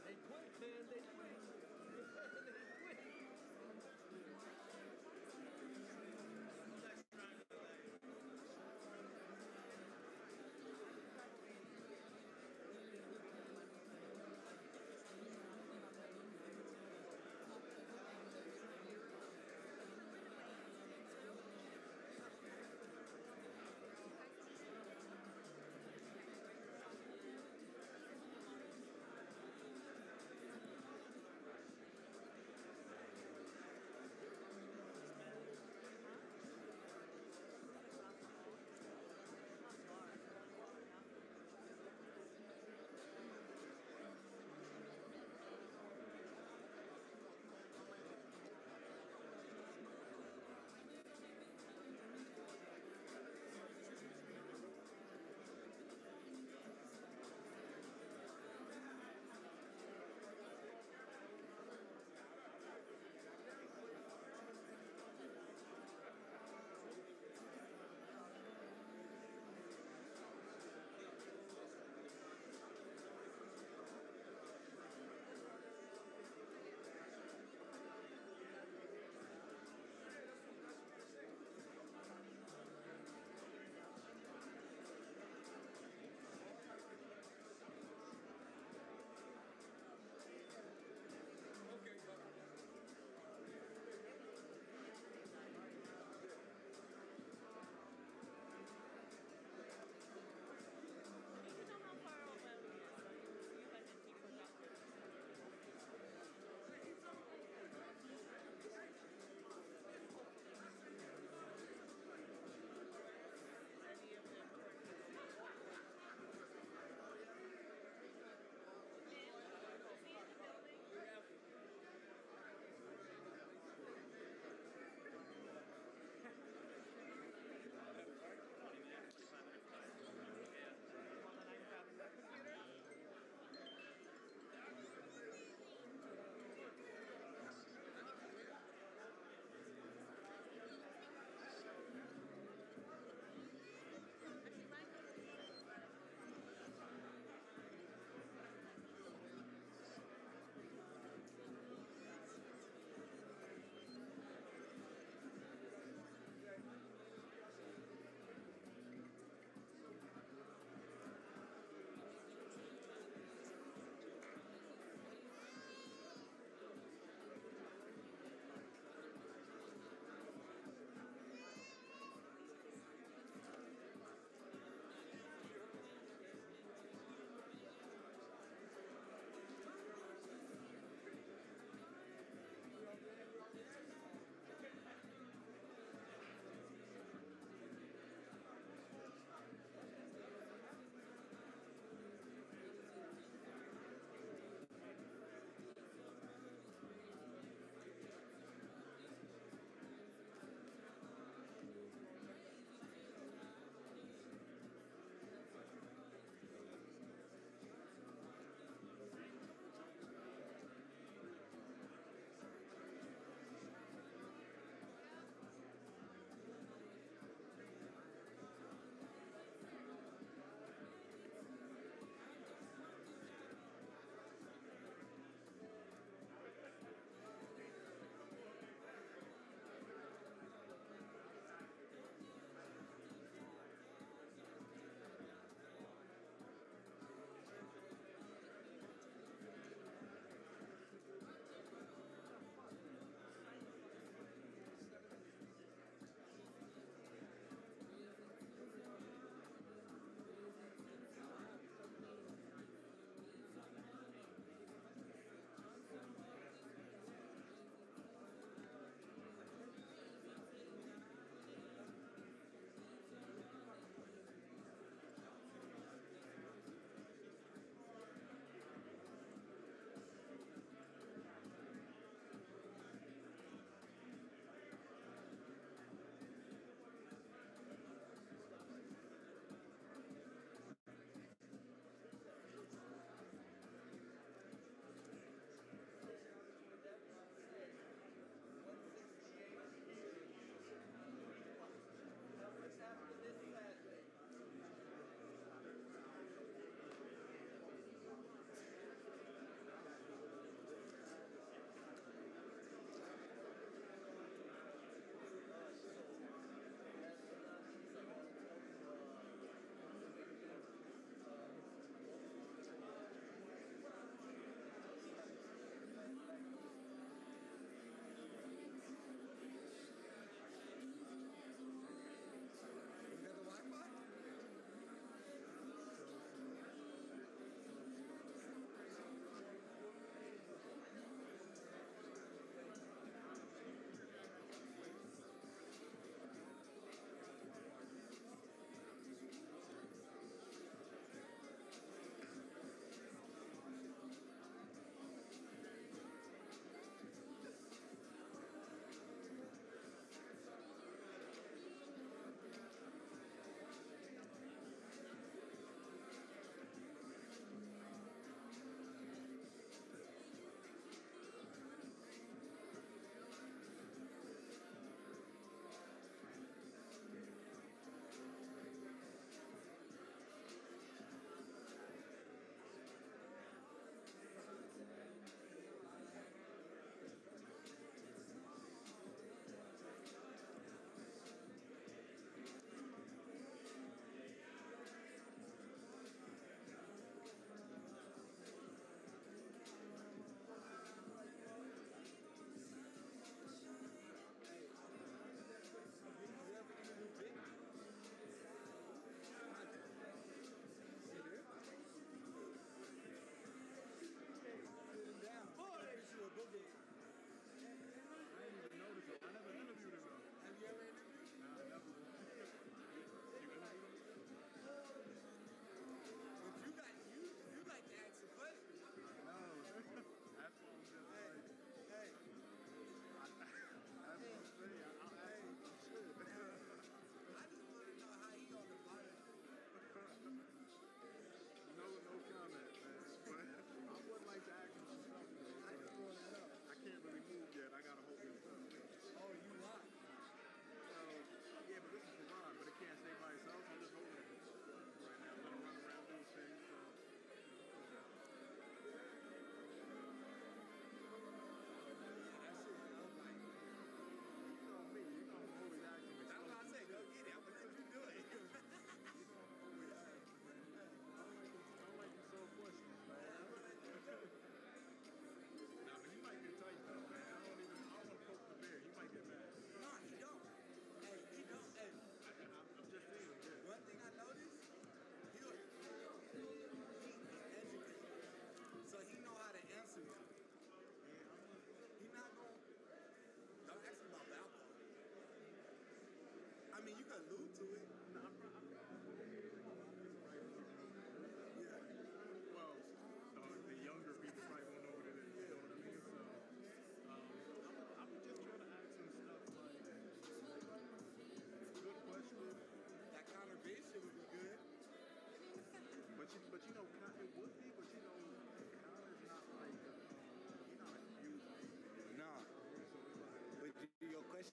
Speaker 1: They quit, man. They quit. They quit.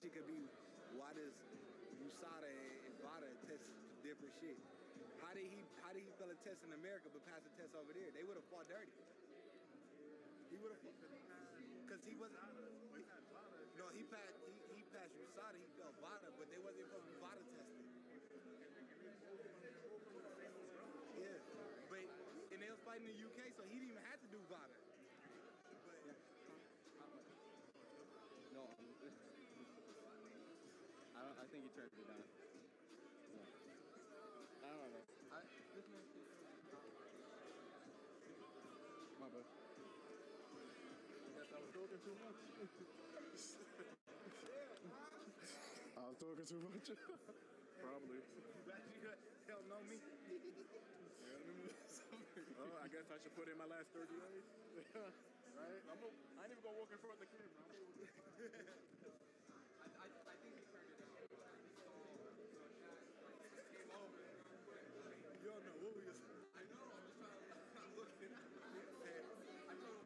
Speaker 14: question could be, why does USADA and VADA test different shit? How did he fail a test in America but pass a test over there? They would have fought dirty. He would have, because he wasn't. No, he passed USADA. He failed VADA, but they wasn't supposed to be VADA tested. Yeah, but and they was fighting in the UK, so he didn't even have to do VADA.
Speaker 1: No, I think he turned it down. Yeah. I don't know. My bad. I guess I was talking too much. I was talking too much. Probably.
Speaker 14: You don't know me.
Speaker 1: Oh, I guess I should put in my last 30 days. Right? I ain't even gonna walk in front of the camera.
Speaker 14: I think he turned it down. You don't know what we just. I know. I'm just trying to look at it. I told him.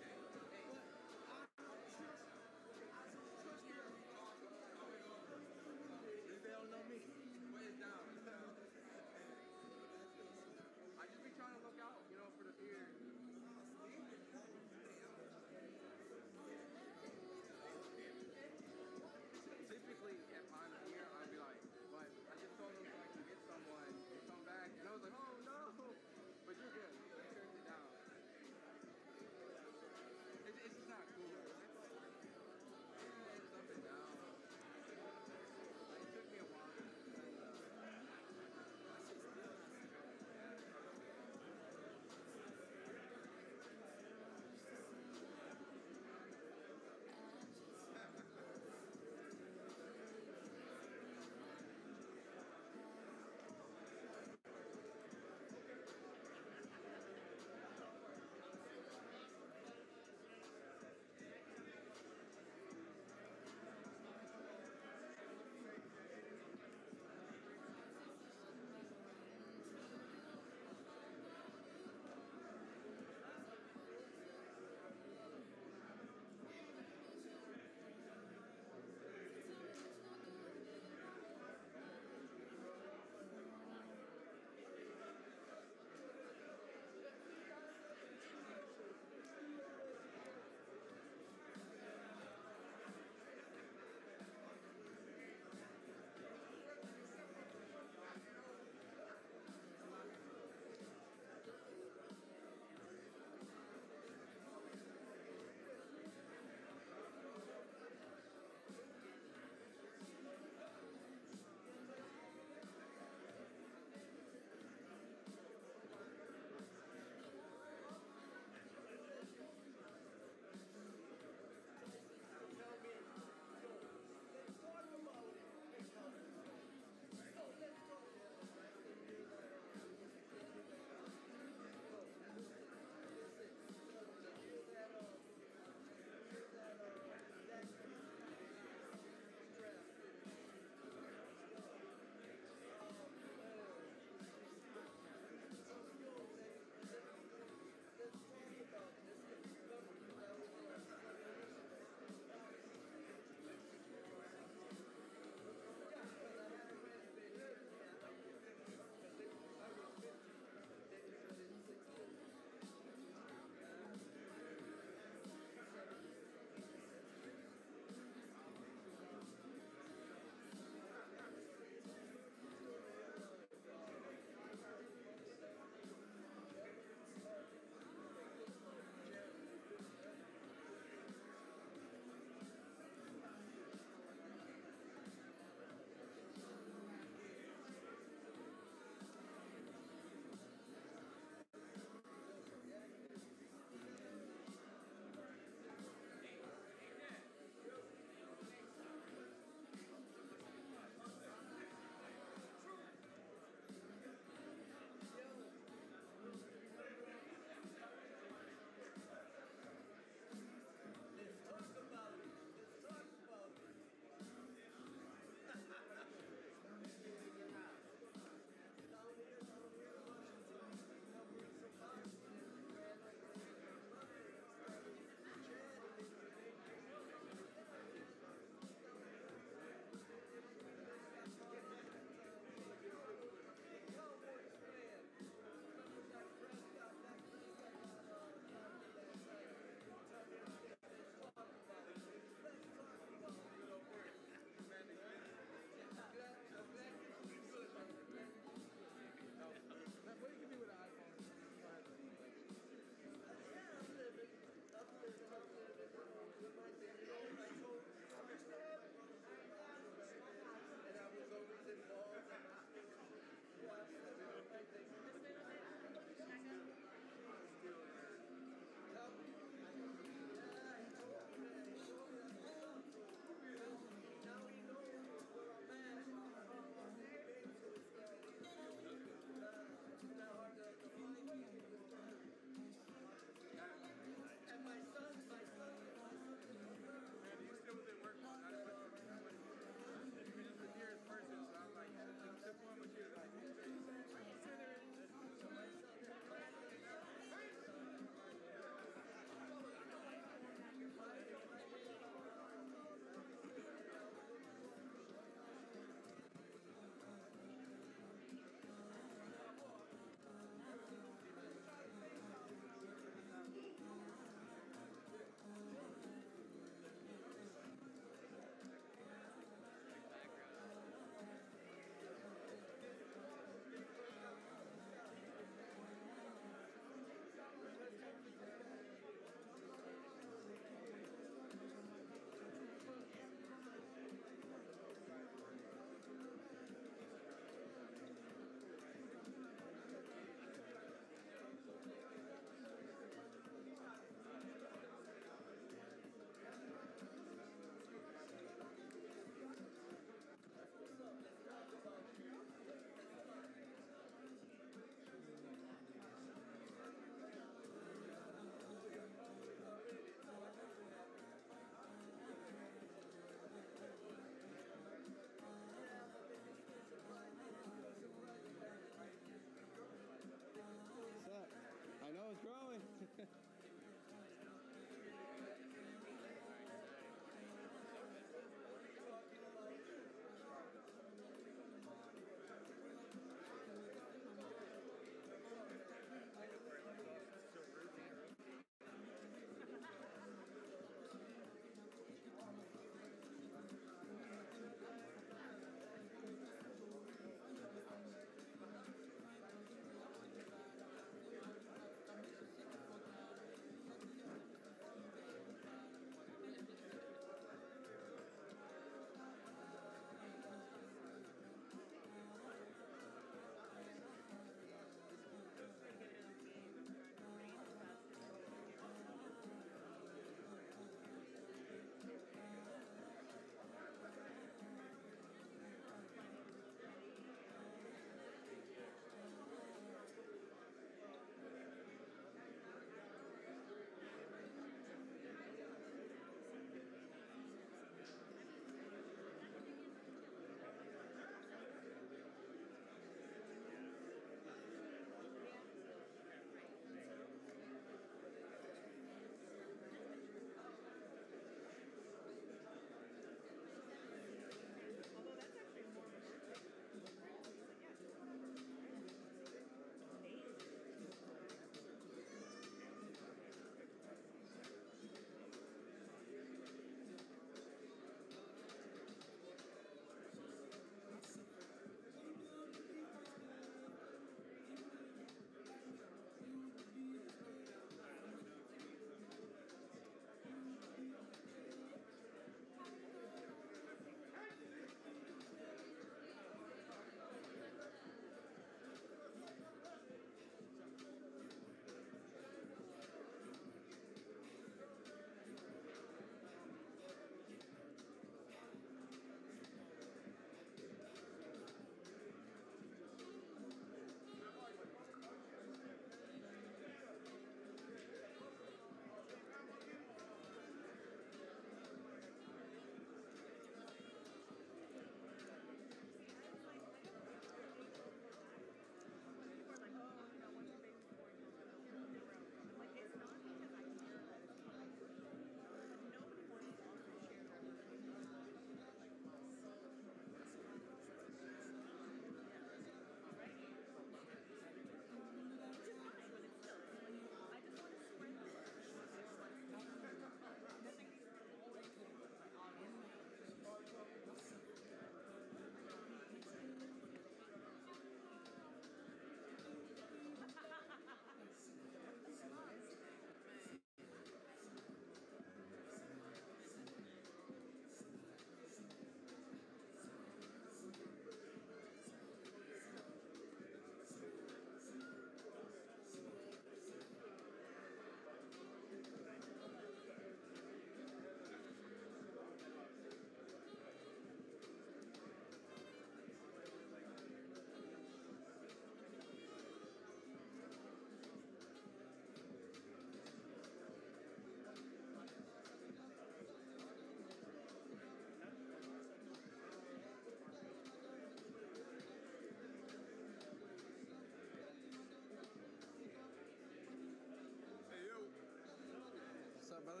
Speaker 12: up, brother?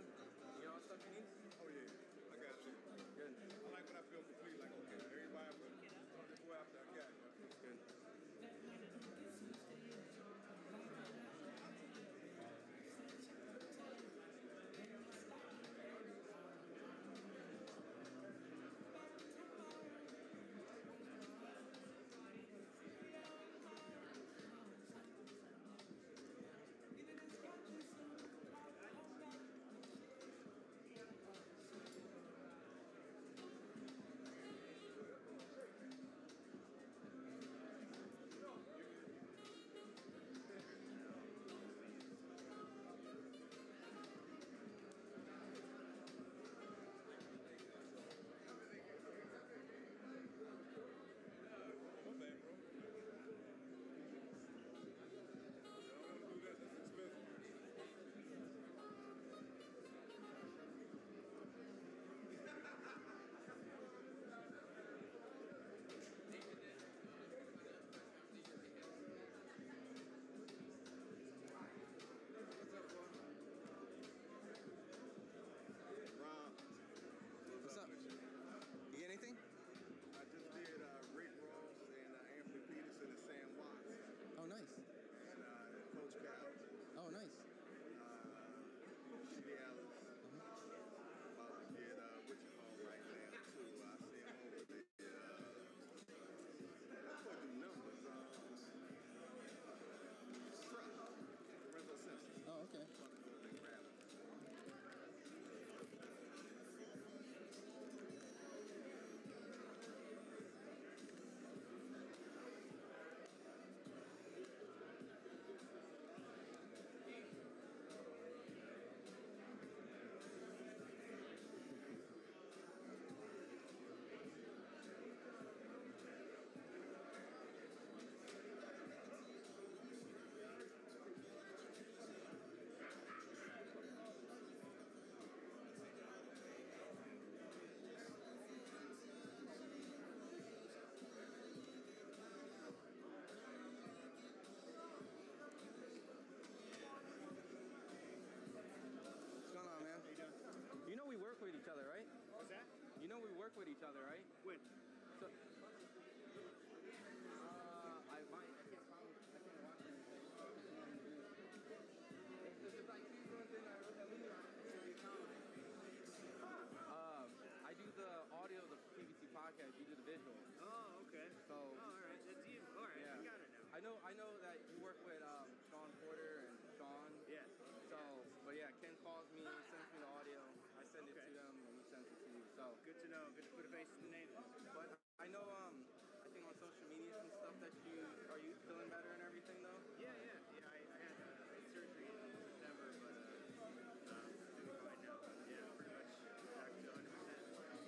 Speaker 12: You all stuff you need?
Speaker 3: Oh, yeah. I got you.
Speaker 12: Good.
Speaker 3: I like when I feel complete, like, okay, everybody will go after I got you.
Speaker 12: Good.
Speaker 14: What's up? You get anything?
Speaker 3: I just did Rick Ross and Anthony Peterson and Sam Watts.
Speaker 14: Oh, nice.
Speaker 3: And Coach Cal.
Speaker 14: Oh, nice.
Speaker 3: Shitty Ellis. About to get what you call right now too. I see him over there. I put the numbers. Truck. Lorenzo Simpson.
Speaker 14: Oh, okay.
Speaker 12: You know we work with each other, right?
Speaker 1: What's that?
Speaker 12: You know we work with each other, right?
Speaker 1: When?
Speaker 12: So, I can't promise. I can't watch anything. It's just like she's doing thing I wrote that I do the audio of the PVC podcast. You do the visual.
Speaker 1: Oh, okay.
Speaker 12: So.
Speaker 1: Oh, all right. That's you. All right.
Speaker 12: Yeah.
Speaker 1: I got it now.
Speaker 12: I know that you work with Sean Porter and Sean.
Speaker 1: Yeah.
Speaker 12: So, but yeah, Ken calls me, sends me the audio. I send it to them, and he sends it to you. So.
Speaker 1: Good to know. Good to put a face to the name.
Speaker 12: But I know, I think on social media and stuff that are you feeling better and everything though?
Speaker 1: Yeah. I had surgery in September, but doing fine now. Yeah, pretty much back to 100%.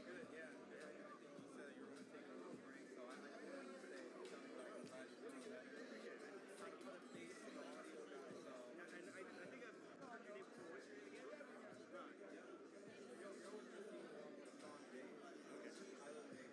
Speaker 12: Good, yeah. I think you said that you were going to take a little break, so I wanted to say something like I'm glad you're feeling better. Thank you for the face and the audio guys. So.
Speaker 1: And I think I've heard your name before. What's your name again? Ron. Yeah. You're with the team, Sean Davis. Okay. I live in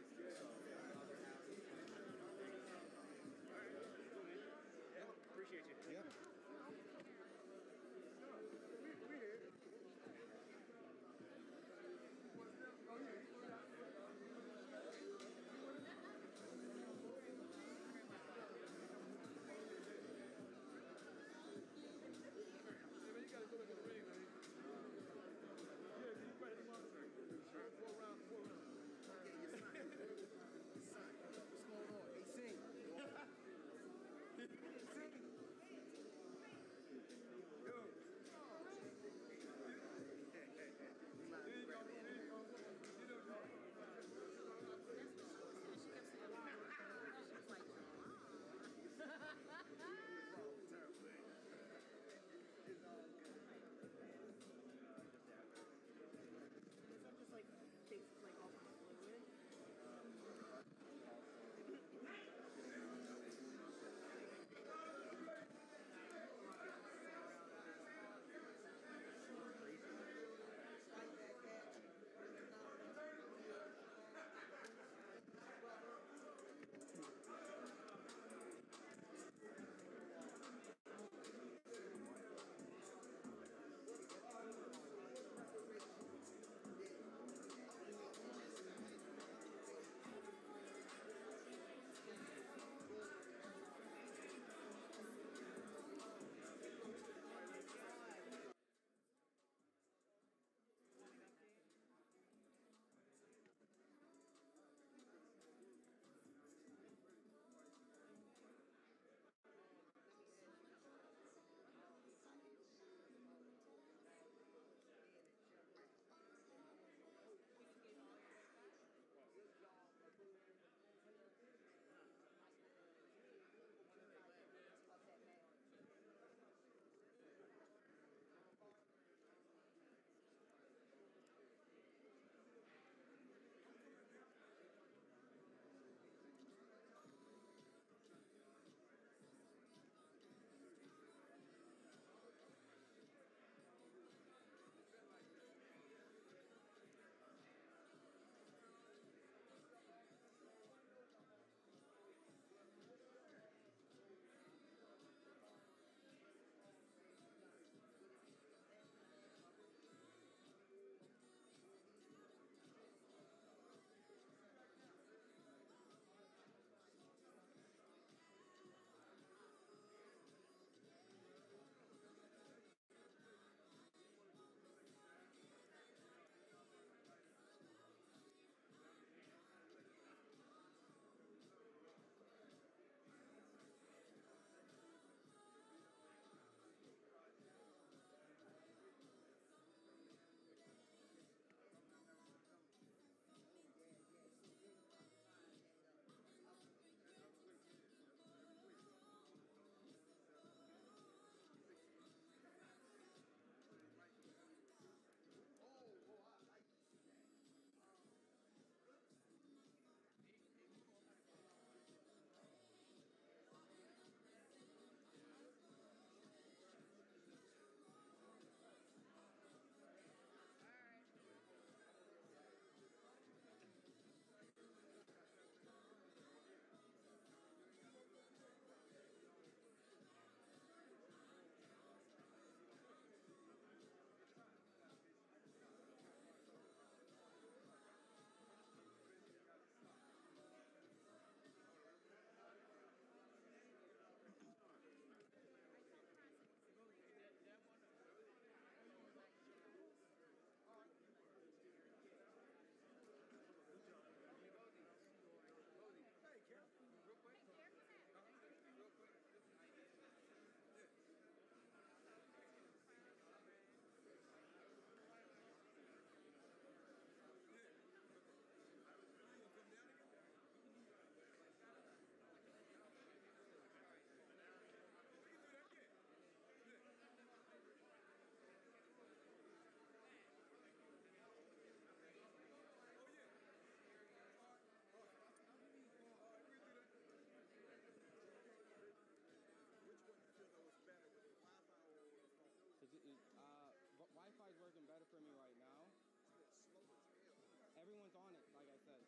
Speaker 12: everyone's on it, like I said.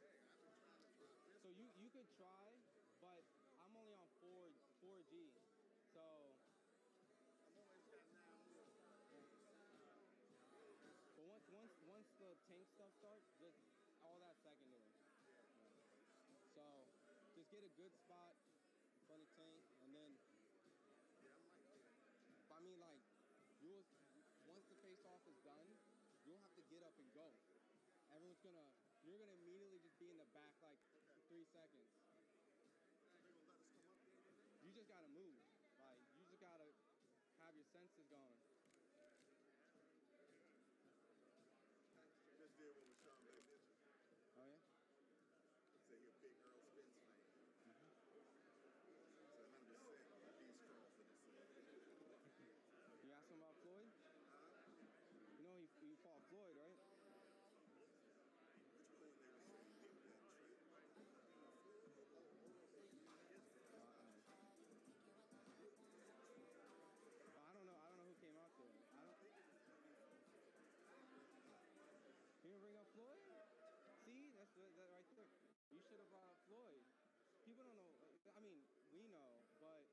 Speaker 12: So you could try, but I'm only on 4G, so. But once the tank stuff starts, just all that secondary. Yeah. So just get a good spot in front of tank, and then. I mean, like, once the face-off is done, you'll have to get up and go. You're gonna immediately just be in the back like 3 seconds. You just gotta move. Like, you just gotta have your senses going.
Speaker 15: Just did what Sean Bay mentioned.
Speaker 12: Oh yeah?
Speaker 15: Say you're a big Earl Spence fan. So 100% he's strong for this.
Speaker 12: You asked him about Floyd? You know he fought Floyd, right?
Speaker 15: Which one they were saying he did that trade?
Speaker 12: I don't know who came out there. You didn't bring up Floyd? See, that's that right there. You should have brought up Floyd. People don't know. I mean, we know, but.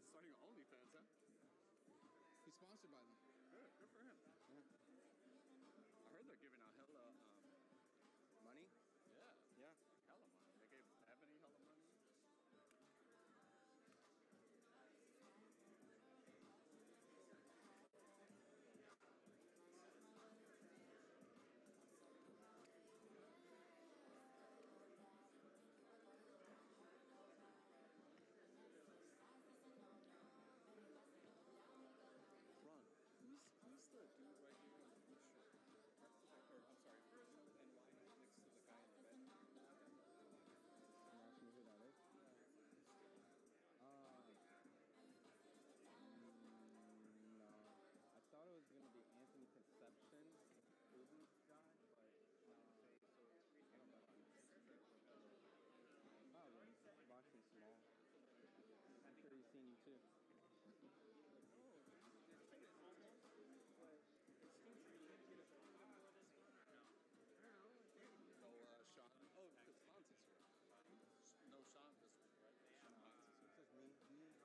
Speaker 16: Starting OnlyFans, huh?
Speaker 12: He's sponsored by them.
Speaker 16: Good for him.
Speaker 12: Yeah.
Speaker 16: I heard they're giving out hella
Speaker 12: money.
Speaker 16: Yeah. Hella money. They gave Ebony hella money. Who's the dude right here in the blue shirt? Or, I'm sorry, NY next to the guy in the red?
Speaker 12: Can you ask me who that is? No. I thought it was going to be Anthony Conception, Ruby's guy, but I don't know. Probably. He's boxing small. I'm sure he's seen you too.
Speaker 16: Sean. Oh, because Fonz's here. No, Sean this week, right? Sean Fonz is here.
Speaker 12: It's just me.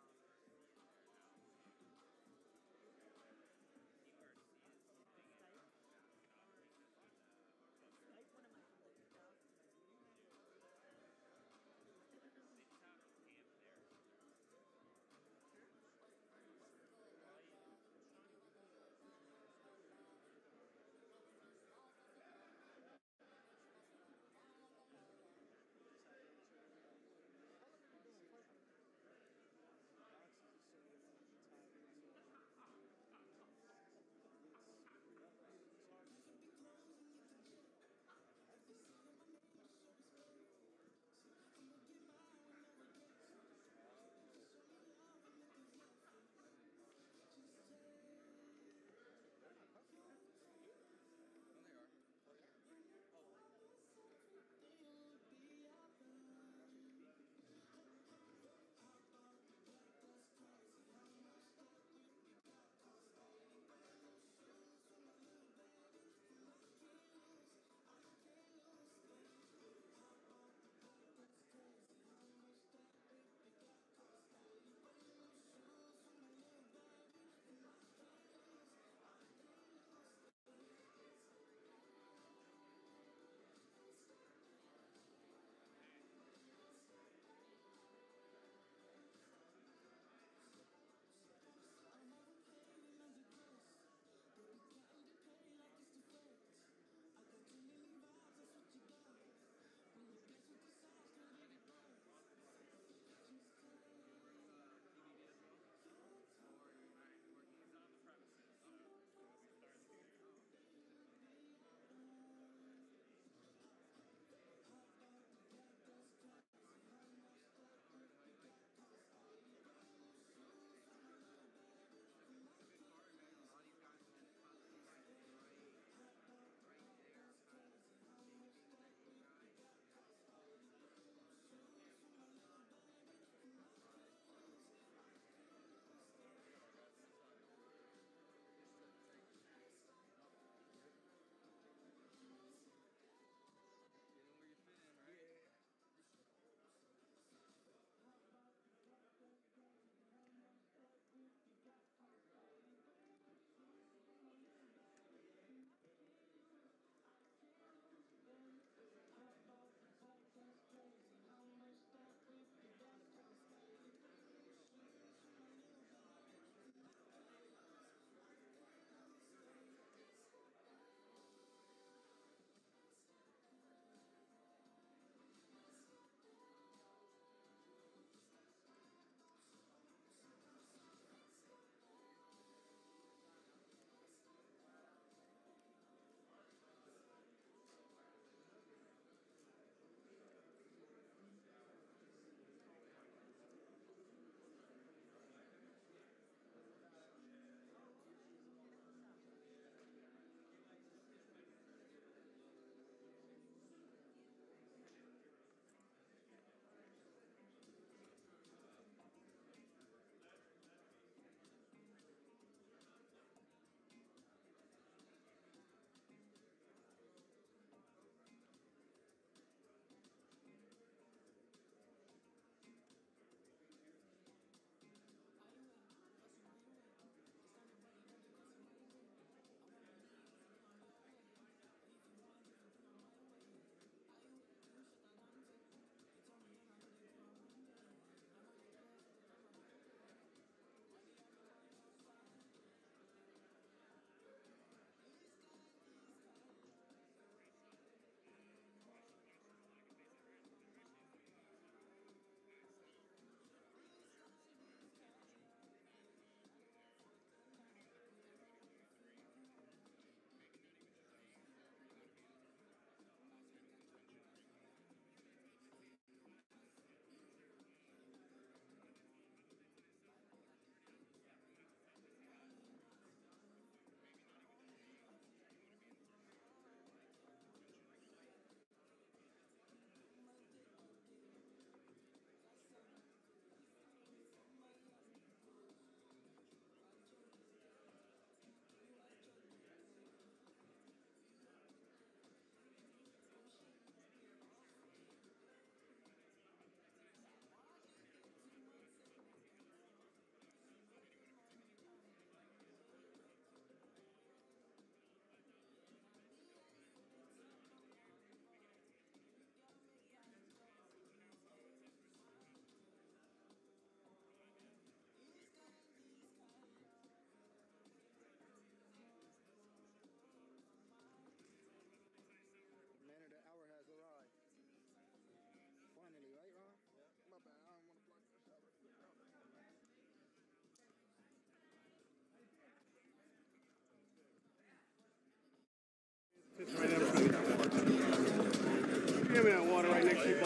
Speaker 5: Thank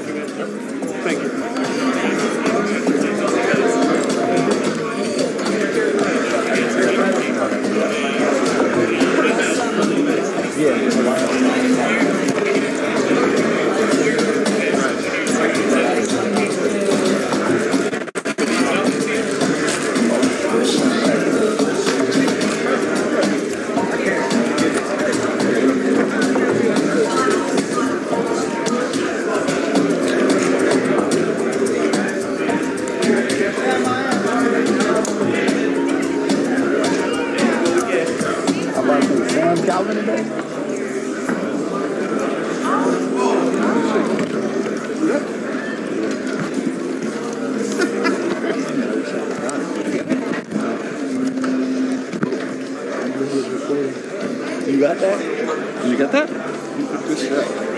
Speaker 5: you, man. Thank you.
Speaker 17: Calvin today? You got that? You got that? Good shot.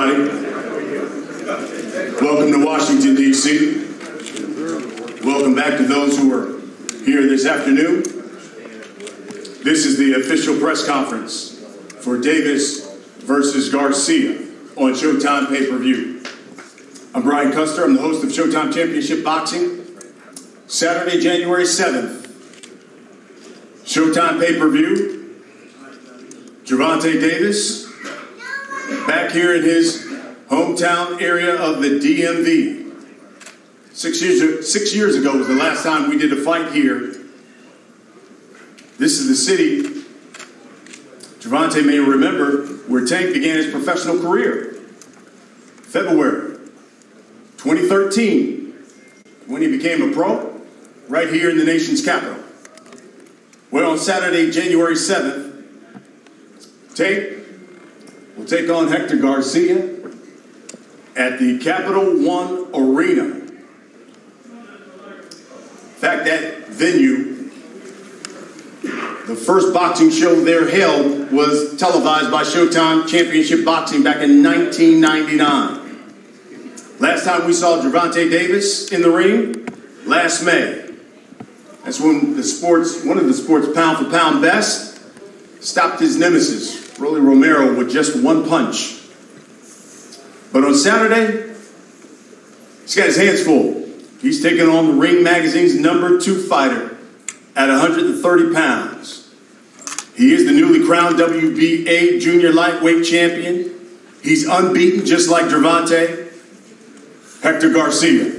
Speaker 4: everybody. Welcome to Washington, D.C. Welcome back to those who are here this afternoon. This is the official press conference for Davis versus Garcia on Showtime pay-per-view. I'm Brian Custer. I'm the host of Showtime Championship Boxing. Saturday, January 7th. Showtime pay-per-view. Gervonta Davis back here in his hometown area of the DMV. 6 years ago was the last time we did a fight here. This is the city, Gervonta may remember, where Tank began his professional career. February 2013, when he became a pro, right here in the nation's capital. Well, on Saturday, January 7th, Tank will take on Hector Garcia at the Capital One Arena. In fact, that venue, the first boxing show there held, was televised by Showtime Championship Boxing back in 1999. Last time we saw Gervonta Davis in the ring, last May. That's when one of the sport's pound-for-pound best stopped his nemesis, Rolly Romero, with just one punch. But on Saturday, he's got his hands full. He's taking on the Ring Magazine's #2 fighter at 130 pounds. He is the newly crowned WBA junior lightweight champion. He's unbeaten, just like Gervonta. Hector Garcia.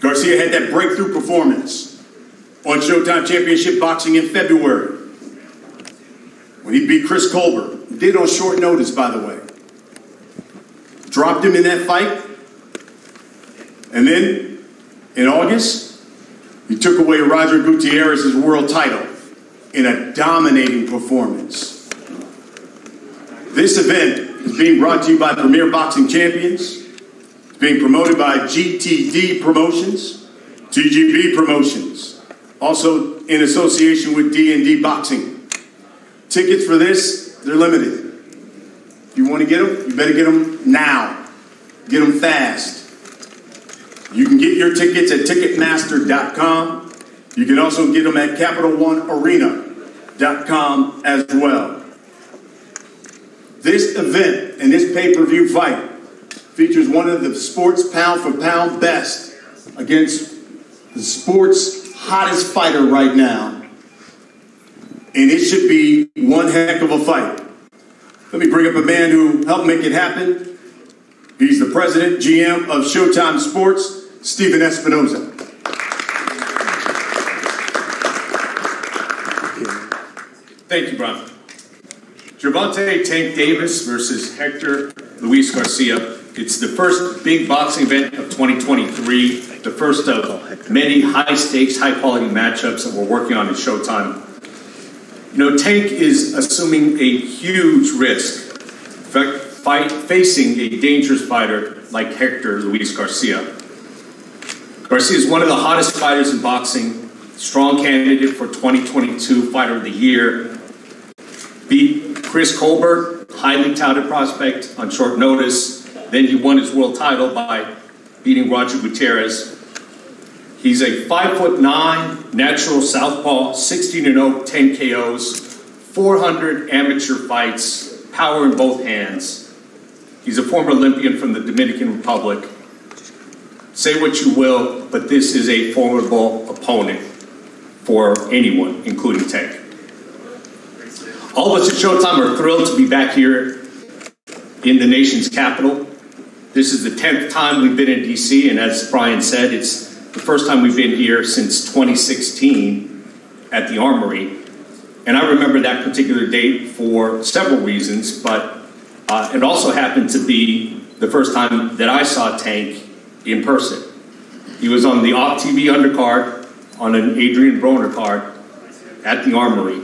Speaker 4: Garcia had that breakthrough performance on Showtime Championship Boxing in February when he beat Chris Colbert. Did on short notice, by the way. Dropped him in that fight. And then, in August, he took away Roger Gutierrez's world title in a dominating performance. This event is being brought to you by Premier Boxing Champions. It's being promoted by GTD Promotions, TGB Promotions, also in association with D&D Boxing. Tickets for this, they're limited. If you want to get them, you better get them now. Get them fast. You can get your tickets at Ticketmaster.com. You can also get them at CapitalOneArena.com as well. This event and this pay-per-view fight features one of the sport's pound-for-pound best against the sport's hottest fighter right now. And it should be one heck of a fight. Let me bring up a man who helped make it happen. He's the president, GM of Showtime Sports, Stephen Espinoza.
Speaker 18: Thank you, Brian. Gervonta Tank Davis versus Hector Luis Garcia. It's the first big boxing event of 2023, the first of many high-stakes, high-quality matchups that we're working on in Showtime. You know, Tank is assuming a huge risk, facing a dangerous fighter like Hector Luis Garcia. Garcia is one of the hottest fighters in boxing, strong candidate for 2022 Fighter of the Year. Beat Chris Colbert, highly touted prospect, on short notice. Then he won his world title by beating Roger Gutierrez. He's a 5'9", natural southpaw, 16-0, 10 KOs, 400 amateur fights, power in both hands. He's a former Olympian from the Dominican Republic. Say what you will, but this is a formidable opponent for anyone, including Tank. All of us at Showtime are thrilled to be back here in the nation's capital. This is the 10th time we've been in DC, and as Brian said, it's the first time we've been here since 2016 at the Armory. And I remember that particular date for several reasons, but it also happened to be the first time that I saw Tank in person. He was on the off-TV undercard on an Adrian Broner card at the Armory.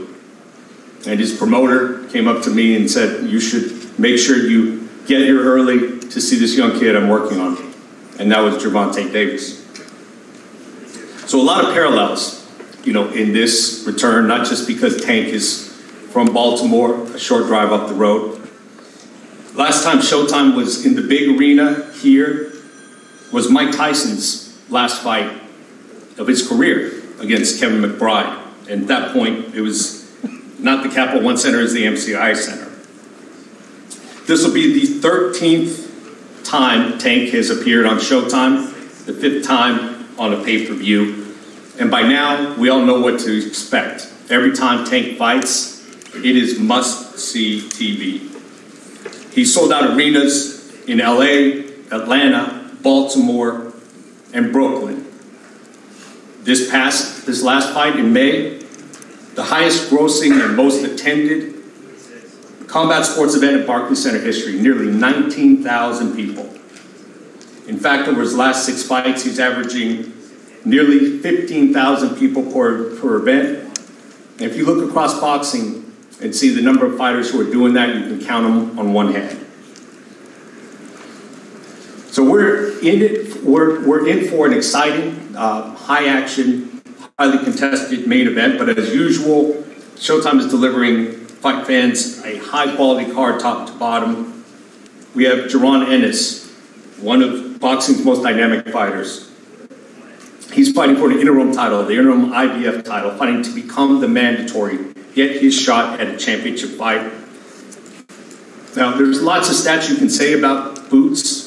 Speaker 18: And his promoter came up to me and said, you should make sure you get here early to see this young kid I'm working on. And that was Gervonta Davis. So a lot of parallels, you know, in this return, not just because Tank is from Baltimore, a short drive up the road. A Last time Showtime was in the big arena here was Mike Tyson's last fight of his career against Kevin McBride. And at that point, it was not the Capital One Center, it was the MCI Center. This will be the 13th time Tank has appeared on Showtime, the 5th time on a pay-per-view. And by now, we all know what to expect. Every time Tank fights, it is must-see TV. He sold out arenas in LA, Atlanta, Baltimore, and Brooklyn. This last fight in May, the highest grossing and most attended combat sports event in Barclays Center history, nearly 19,000 people. In fact, over his last 6 fights, he's averaging nearly 15,000 people per event. And if you look across boxing and see the number of fighters who are doing that, you can count them on one hand. So we're in for an exciting, high-action, highly contested main event. But as usual, Showtime is delivering fight fans a high-quality card, top to bottom. We have Ennis, one of boxing's most dynamic fighters. He's fighting for an interim title, the interim IBF title, fighting to become the mandatory, get his shot at a championship fight. Now, there's lots of stats you can say about Boots,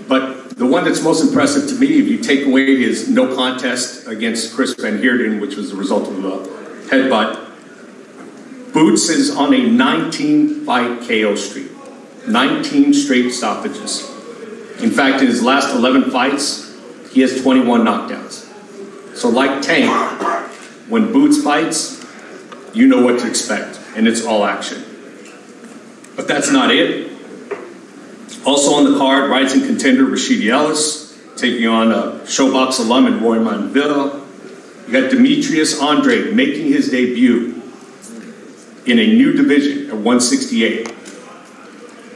Speaker 18: but the one that's most impressive to me, if you take away his no contest against Chris Van Heerden, which was the result of a headbutt, Boots is on a 19-fight KO streak, 19 straight stoppages. In fact, in his last 11 fights, he has 21 knockdowns. So like Tank, when Boots fights, you know what to expect, and it's all action. But that's not it. Also on the card, rising contender Rashidi Ellis, taking on a Showbox alum and Roy Monville. You got Demetrius Andrade making his debut in a new division at 168.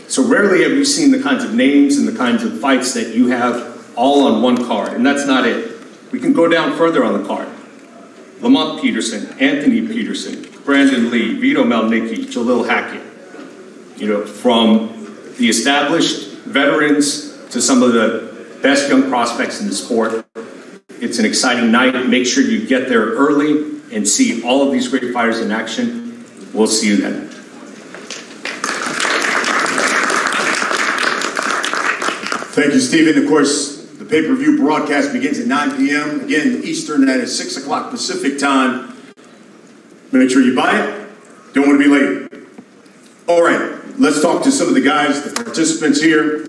Speaker 18: So rarely have you seen the kinds of names and the kinds of fights that you have all on one card, and that's not it. We can go down further on the card. Lamont Peterson, Anthony Peterson, Brandon Lee, Vito Malnicki, Jalil Hackett. You know, from the established veterans to some of the best young prospects in the sport. It's an exciting night. Make sure you get there early and see all of these great fighters in action. We'll see you then.
Speaker 4: Thank you, Stephen. Of course, the pay-per-view broadcast begins at 9 p.m. Again, Eastern, that is 6 o'clock Pacific time. Make sure you buy it. Don't want to be late. All right, let's talk to some of the guys, the participants here,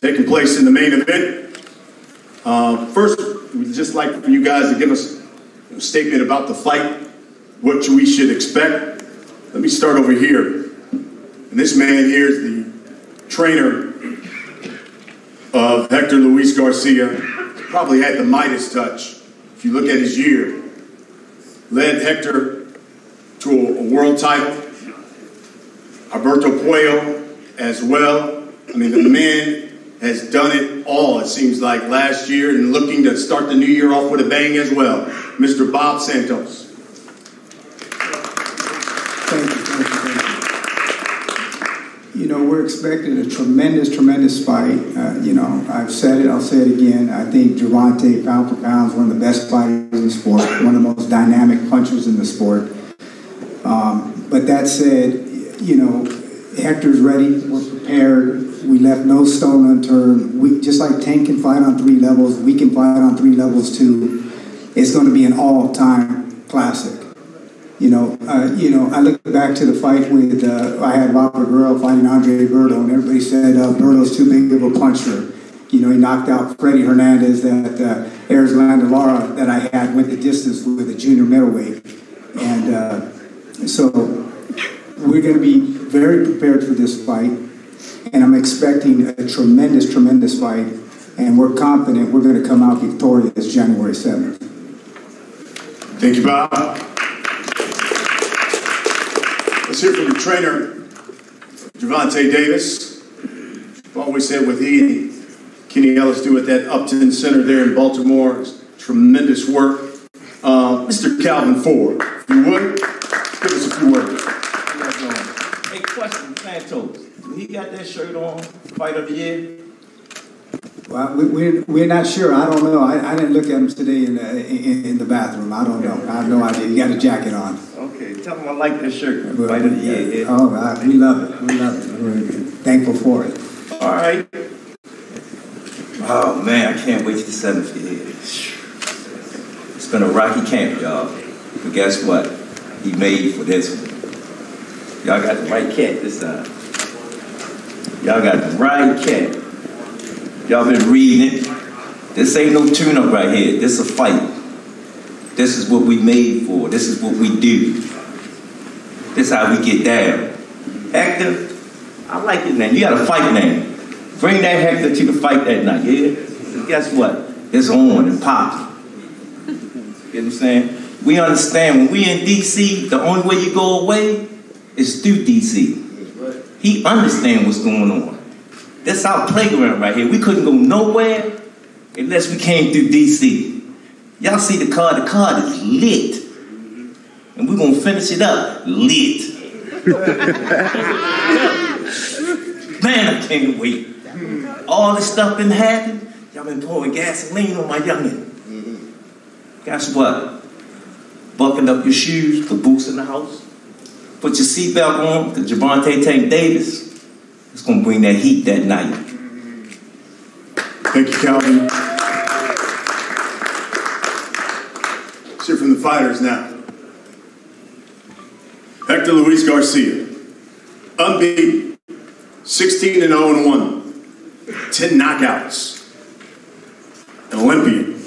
Speaker 4: taking place in the main event. First, we'd just like for you guys to give us a statement about the fight, what we should expect. Let me start over here. And this man here is the trainer of Hector Luis Garcia. Probably had the Midas touch. If you look at his year, led Hector to a world title. Alberto Puello as well. I mean, the man has done it all, it seems like, last year, and looking to start the new year off with a bang as well. Mr. Bob Santos.
Speaker 2: Thank you. You know, we're expecting a tremendous fight. You know, I've said it, I'll say it again. I think Gervonta, pound for pound, is one of the best fighters in the sport, one of the most dynamic punchers in the sport. But that said, you know, Hector's ready, we're prepared, we left no stone unturned. We, just like Tank can fight on 3 levels, we can fight on 3 levels too. It's going to be an all-time classic. I look back to the fight with, I had Robert Guerrero fighting Andre Berto, and everybody said Berto's too big of a puncher. You know, he knocked out Freddie Hernandez, that Arizlanda Lara that I had, went the distance with a junior middleweight. And so we're going to be very prepared for this fight, and I'm expecting a tremendous fight, and we're confident we're going to come out victorious January 7th.
Speaker 4: Thank you, Bob. Let's hear from the trainer, Gervonta Davis. I've always said what he and Kenny Ellis do at that Upton Center there in Baltimore is tremendous work. Mr. Calvin Ford, if you would, give us a few words.
Speaker 19: Question, Santos. He got that shirt on, Fight of the Year?
Speaker 2: Well, we're not sure. I don't know. I didn't look at him today in the bathroom. I don't know. I have no idea. He got a jacket on.
Speaker 19: Okay, tell him I like that shirt, Fight of the Year. Yeah.
Speaker 2: Oh, God, we love it. We love it. We're thankful for it.
Speaker 19: All right. Oh, man, I can't wait to the 7th year. It's been a rocky camp, y'all. But guess what? He made for this one. Y'all got the right cat this time. Y'all got the right cat. Y'all been reading it. This ain't no tune-up right here. This is a fight. This is what we made for. This is what we do. This is how we get down. Hector, I like your name. You got a fight name. Bring that Hector to the fight that night, yeah? Guess what? It's on and popping. You know what I'm saying? We understand when we in D.C., the only way you go away is through D.C. He understands what's going on. That's our playground right here. We couldn't go nowhere unless we came through D.C. Y'all see the card? The card is lit. And we're going to finish it up lit. Man, I can't wait. All this stuff been happening. Y'all been pouring gasoline on my youngin'. Guess what? Buckle up your shoes, the boots in the house. Put your seatbelt on, because Gervonta Davis is going to bring that heat that night.
Speaker 4: Thank you, Calvin. Let's hear from the fighters now. Hector Luis Garcia, unbeaten, 16-0-1, 10 knockouts, an Olympian,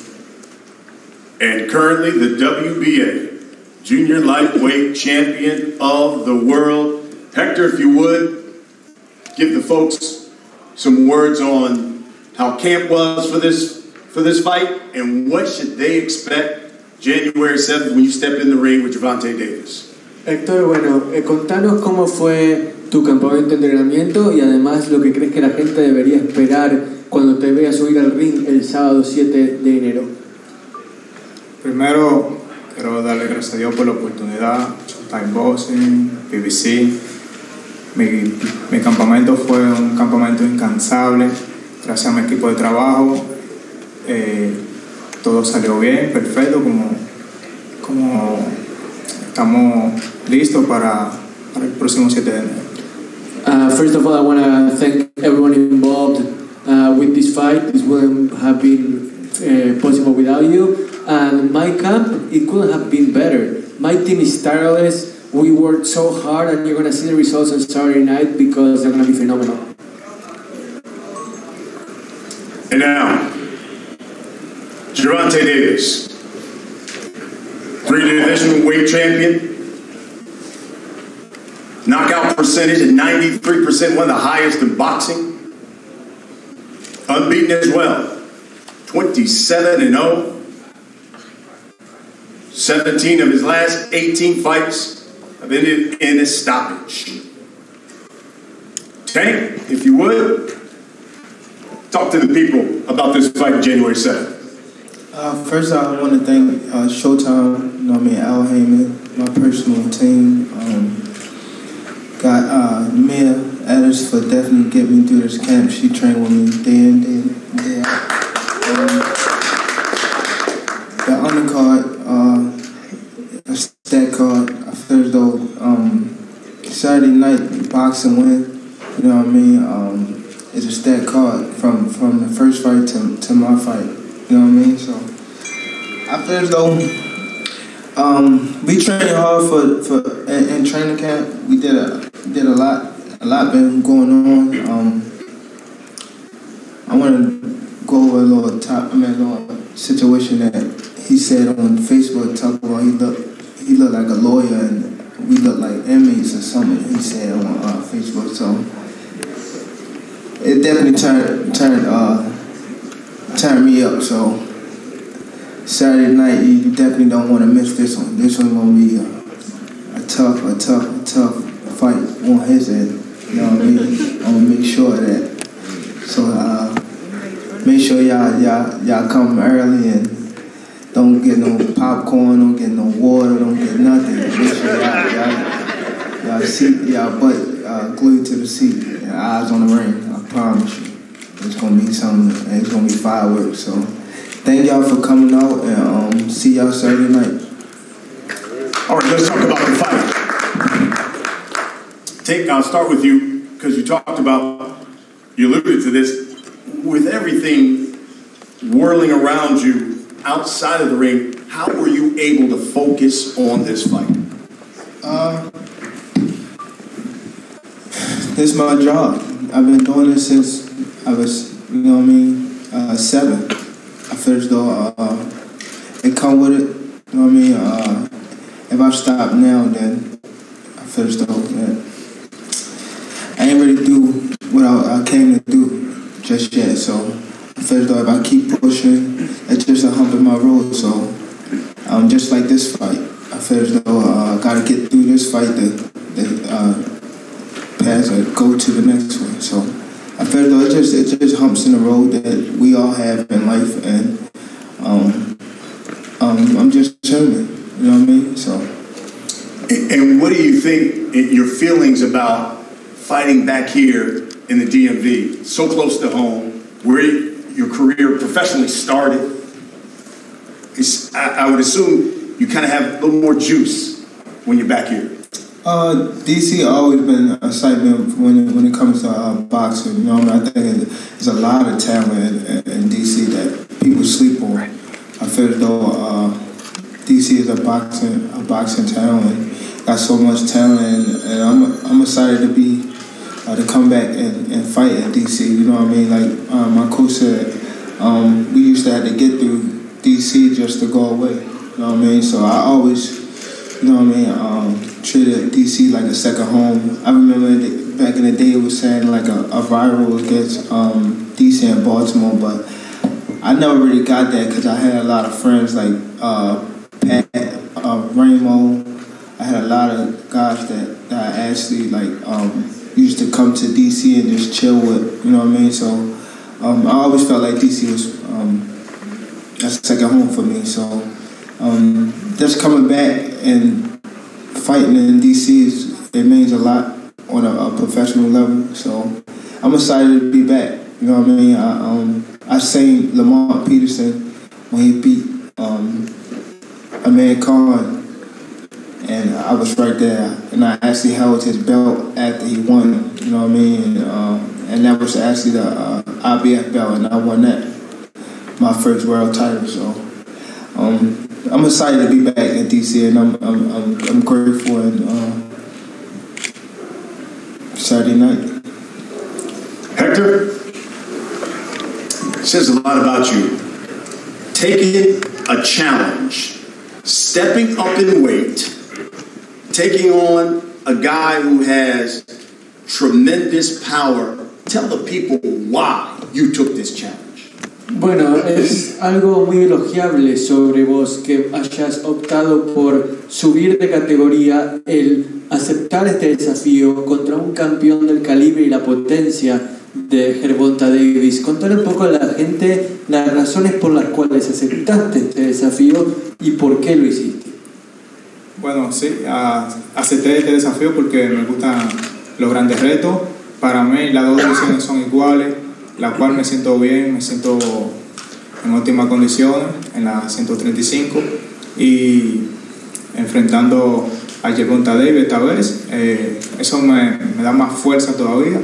Speaker 4: and currently the WBA Junior Lightweight Champion of the World. Hector, if you would, give the folks some words on how camp was for this fight and what should they expect January 7th when you step in the ring with Gervonta Davis.
Speaker 7: Héctor, bueno, contanos cómo fue tu campamento de entrenamiento y además lo que crees que la gente debería esperar cuando te vea subir al ring el sábado 7 de enero.
Speaker 20: Primero, quiero darle gracias a Dios por la oportunidad, Showtime Boxing, BBC. Mi campamento fue un campamento incansable, gracias a mi equipo de trabajo. Todo salió bien, perfecto, como estamos listos para el próximo 7 de enero.
Speaker 7: First of all, I want to thank everyone involved with this fight. This wouldn't have been possible without you. And my camp, it couldn't have been better. My team is tireless. We worked so hard, and you're going to see the results on Saturday night because they're going to be phenomenal.
Speaker 4: And now, Gervonta Davis, 3-division weight champion, knockout percentage at 93%, one of the highest in boxing, unbeaten as well, 27-0, 17 of his last 18 fights have ended in a stoppage. Tank, if you would, talk to the people about this fight January 7th.
Speaker 21: First, I want to thank Showtime, Al Heyman, my personal team. Got Mia Ellis for definitely getting me through this camp. She trained with me day in, day out. The undercard, a stat card, I feel as though Saturday night boxing win, you know what I mean, is a stat card from the first fight to my fight, you know what I mean? So I feel as though we trained hard for in training camp. We did a lot been going on. I want to go over a little situation that he said on Facebook. Talk about he looked like a lawyer and we look like inmates or something. He said on Facebook. So it definitely turned me up. So Saturday night, you definitely don't want to miss this one. This one gonna be a tough fight on his end. You know what I mean? I'm gonna make sure of that. So make sure y'all come early and don't get no popcorn, don't get no water, don't get nothing. Make sure y'all seat y'all butt glued to the seat, and eyes on the ring. I promise you, it's gonna be something. It's gonna be fireworks. So, thank y'all for coming out, and see y'all Saturday night.
Speaker 4: All right, let's talk about the fight. I'll start with you because you talked about, you alluded to this, with everything whirling around you outside of the ring. How were you able to focus on this fight?
Speaker 21: This is my job. I've been doing this since I was, 7. I feel as though it come with it. If I stop now, then I feel as though that I ain't really do what I came to do just yet. So I feel as though if I keep pushing, it's just a hump in my road. So just like this fight, I feel as though I got to get through this fight to pass or go to the next one. So I feel as though it's just humps in the road that we all have in life, and I'm just determined. You know what I mean? So.
Speaker 4: And what do you think your feelings about fighting back here in the DMV, so close to home, where your career professionally started? I would assume you kind of have a little more juice when you're back here.
Speaker 21: DC always been an excitement when it comes to boxing. You know what I mean? I think there's a lot of talent in DC that people sleep on. I feel as though DC is a boxing town, and got so much talent, and I'm excited to come back and fight at DC. You know what I mean? Like my coach said, we used to have to get through DC just to go away. You know what I mean? So I always, treated DC like a second home. I remember back in the day it was saying like a rival against DC and Baltimore, but I never really got that because I had a lot of friends like Pat, Ramo. I had a lot of guys that I actually used to come to DC and just chill with, you know what I mean? So I always felt like DC was a second home for me. So just coming back and fighting in DC, it means a lot on a professional level. So I'm excited to be back, you know what I mean? I seen Lamont Peterson when he beat Amir Khan, and I was right there, and I actually held his belt after he won, you know what I mean? And that was actually the IBF belt, and I won that, my first world title. So I'm excited to be back in DC, and I'm grateful. And Saturday night.
Speaker 4: Hector, it says a lot about you. Taking a challenge, stepping up in weight, taking on a guy who has tremendous power. Tell the people why you took this challenge.
Speaker 7: Bueno, es algo muy elogiable sobre vos que hayas optado por subir de categoría, el aceptar este desafío contra un campeón del calibre y la potencia de Gervonta Davis. Contar un poco a la gente las razones por las cuales aceptaste este desafío y por qué lo hiciste.
Speaker 20: Bueno, sí, acepté este desafío porque me gustan los grandes retos. Para mí las dos divisiones son iguales, la cual me siento bien, me siento en óptimas condiciones en la 135 y enfrentando a Gervonta Davis esta vez, eso me da más fuerza todavía,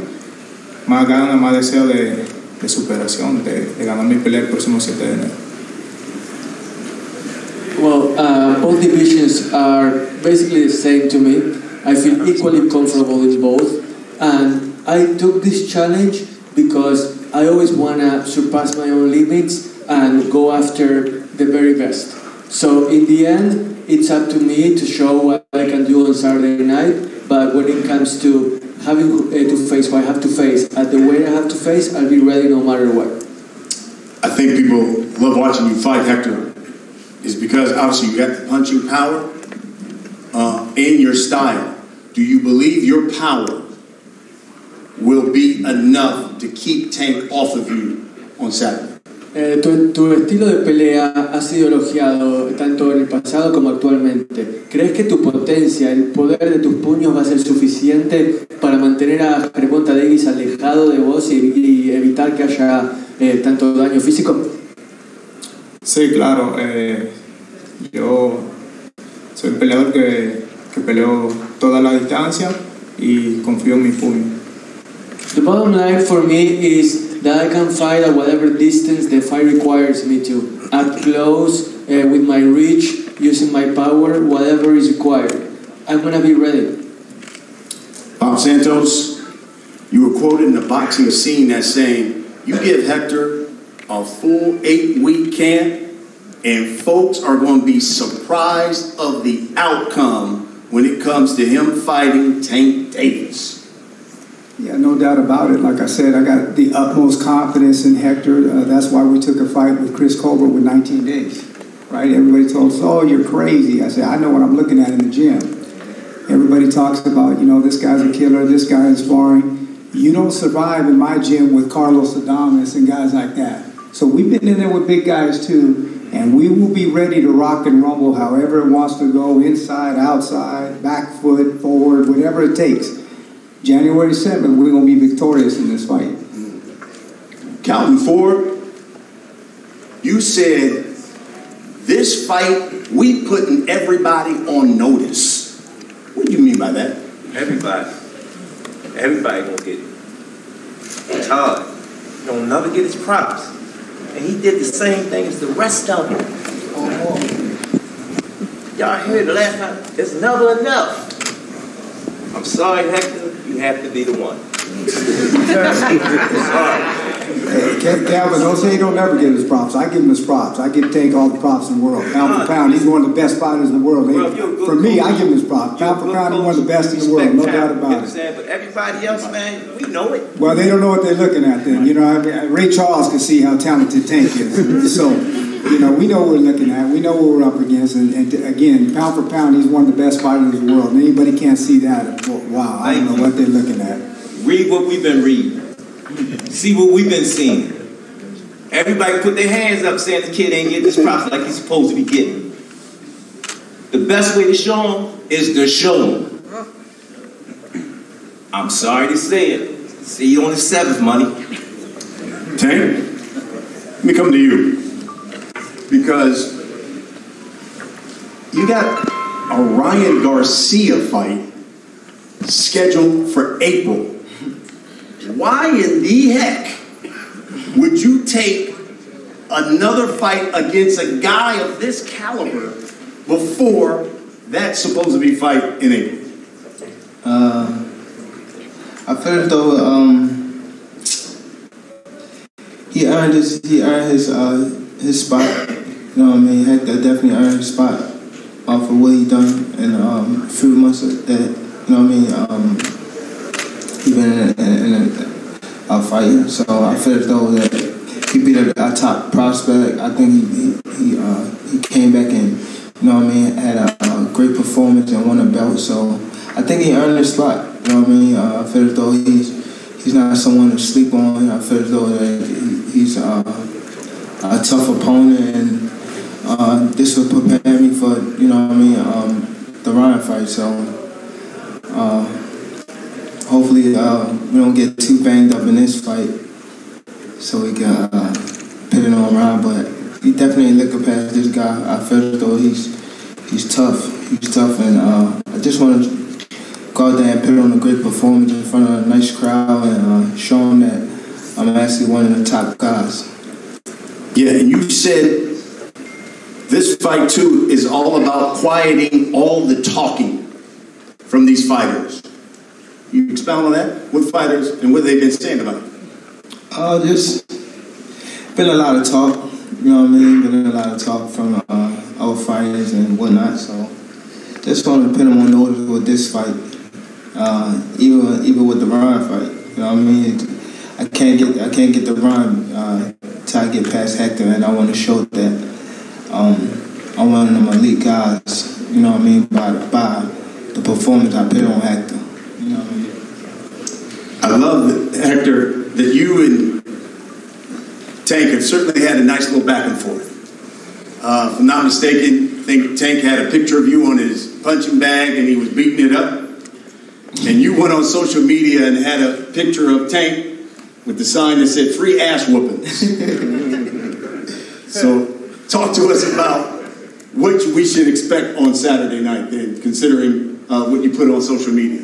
Speaker 20: más ganas, más deseo de superación, de ganar mi pelea el próximo 7 de enero.
Speaker 7: Well, both divisions are basically the same to me. I feel equally comfortable in both, and I took this challenge because I always want to surpass my own limits and go after the very best. So in the end, it's up to me to show what I can do on Saturday night, but when it comes to having to face what I have to face at the weight I have to face, I'll be ready no matter what.
Speaker 4: I think people love watching you fight, Hector, is because obviously you got the punching power in your style. Do you believe your power will be enough to keep Tank off of you on Saturday?
Speaker 7: Tu estilo de pelea ha sido elogiado tanto en el pasado como actualmente. ¿Crees que tu potencia, el poder de tus puños va a ser suficiente para mantener a Gervonta Davis alejado de vos y evitar que haya tanto daño físico?
Speaker 20: Sí, claro. Yo soy un peleador que peleo toda la distancia y confío en mi puño.
Speaker 7: The bottom line for me is that I can fight at whatever distance the fight requires me to. Up close, with my reach, using my power, whatever is required. I'm gonna be ready.
Speaker 4: Bob Santos, you were quoted in the boxing scene as saying, you give Hector a full 8-week camp and folks are going to be surprised of the outcome when it comes to him fighting Tank Davis.
Speaker 2: Yeah, no doubt about it. Like I said, I got the utmost confidence in Hector. That's why we took a fight with Chris Colbert with 19 days, right? Everybody told us, oh, you're crazy. I said, I know what I'm looking at in the gym. Everybody talks about, you know, this guy's a killer, this guy is sparring. You don't survive in my gym with Carlos Adames and guys like that. So we've been in there with big guys too, and we will be ready to rock and rumble however it wants to go, inside, outside, back foot, forward, whatever it takes. January 7th, we're going to be victorious in this fight.
Speaker 4: Calvin Ford, you said, this fight, we putting everybody on notice. What do you mean by that?
Speaker 19: Everybody gonna get it. It's hard. He don't never get his props. And he did the same thing as the rest of them. Y'all heard the last time, it's never enough. I'm sorry, Hector, you have to be the one.
Speaker 2: Hey, Calvin, don't say he don't never get his props. I give him his props. I give Tank all the props in the world. Pound for pound, he's one of the best fighters in the world. For me, I give him his props. Pound for pound, he's one of the best in the world. No doubt about it.
Speaker 19: But everybody else, man, we know it.
Speaker 2: Well, they don't know what they're looking at then. You know, I mean, Ray Charles can see how talented Tank is. So, you know, we know what we're looking at. We know what we're up against. And again, pound for pound, he's one of the best fighters in the world. And anybody can't see that. Wow, I don't know what they're looking at.
Speaker 19: Read what we've been reading. See what we've been seeing. Everybody put their hands up saying the kid ain't getting his props like he's supposed to be getting. The best way to show him is to show him. I'm sorry to say it. See you on the 7th, money.
Speaker 4: Tank, let me come to you. Because you got a Ryan Garcia fight scheduled for April. Why in the heck would you take another fight against a guy of this caliber before that supposed to be fight in April?
Speaker 21: I feel as though he earned his spot. You know what I mean? Hector definitely earned his spot off of what he done in a few months that, you know what I mean, he been in a fight. So I feel as though that he beat a top prospect. I think he came back and, you know what I mean, had a great performance and won a belt. So I think he earned his spot. You know what I mean? I feel as though he's not someone to sleep on. I feel as though that he's a tough opponent, and this will prepare me for, you know what I mean, the Ryan fight. So hopefully we don't get too banged up in this fight, so we can put it on Ryan. But he definitely ain't looking past this guy. I feel as though he's tough. He's tough, and I just want to go out there and put on a great performance in front of a nice crowd and show him that I'm actually one of the top guys.
Speaker 4: Yeah, and you said this fight, too, is all about quieting all the talking from these fighters. You expound on that? What fighters and what they've been saying about it?
Speaker 21: Just been a lot of talk, you know what I mean? Been a lot of talk from our fighters and whatnot, so just want to put them on notice with this fight. Even with the Ryan fight, you know what I mean? I can't get the Ryan till I get past Hector, and I want to show that I'm one of them elite guys, you know what I mean, by the performance I put on Hector, you know what I mean?
Speaker 4: I love, Hector, that you and Tank have certainly had a nice little back and forth. If I'm not mistaken, I think Tank had a picture of you on his punching bag and he was beating it up. And you went on social media and had a picture of Tank with the sign that said free ass whoopings. So talk to us about what we should expect on Saturday night then, considering what you put on social media.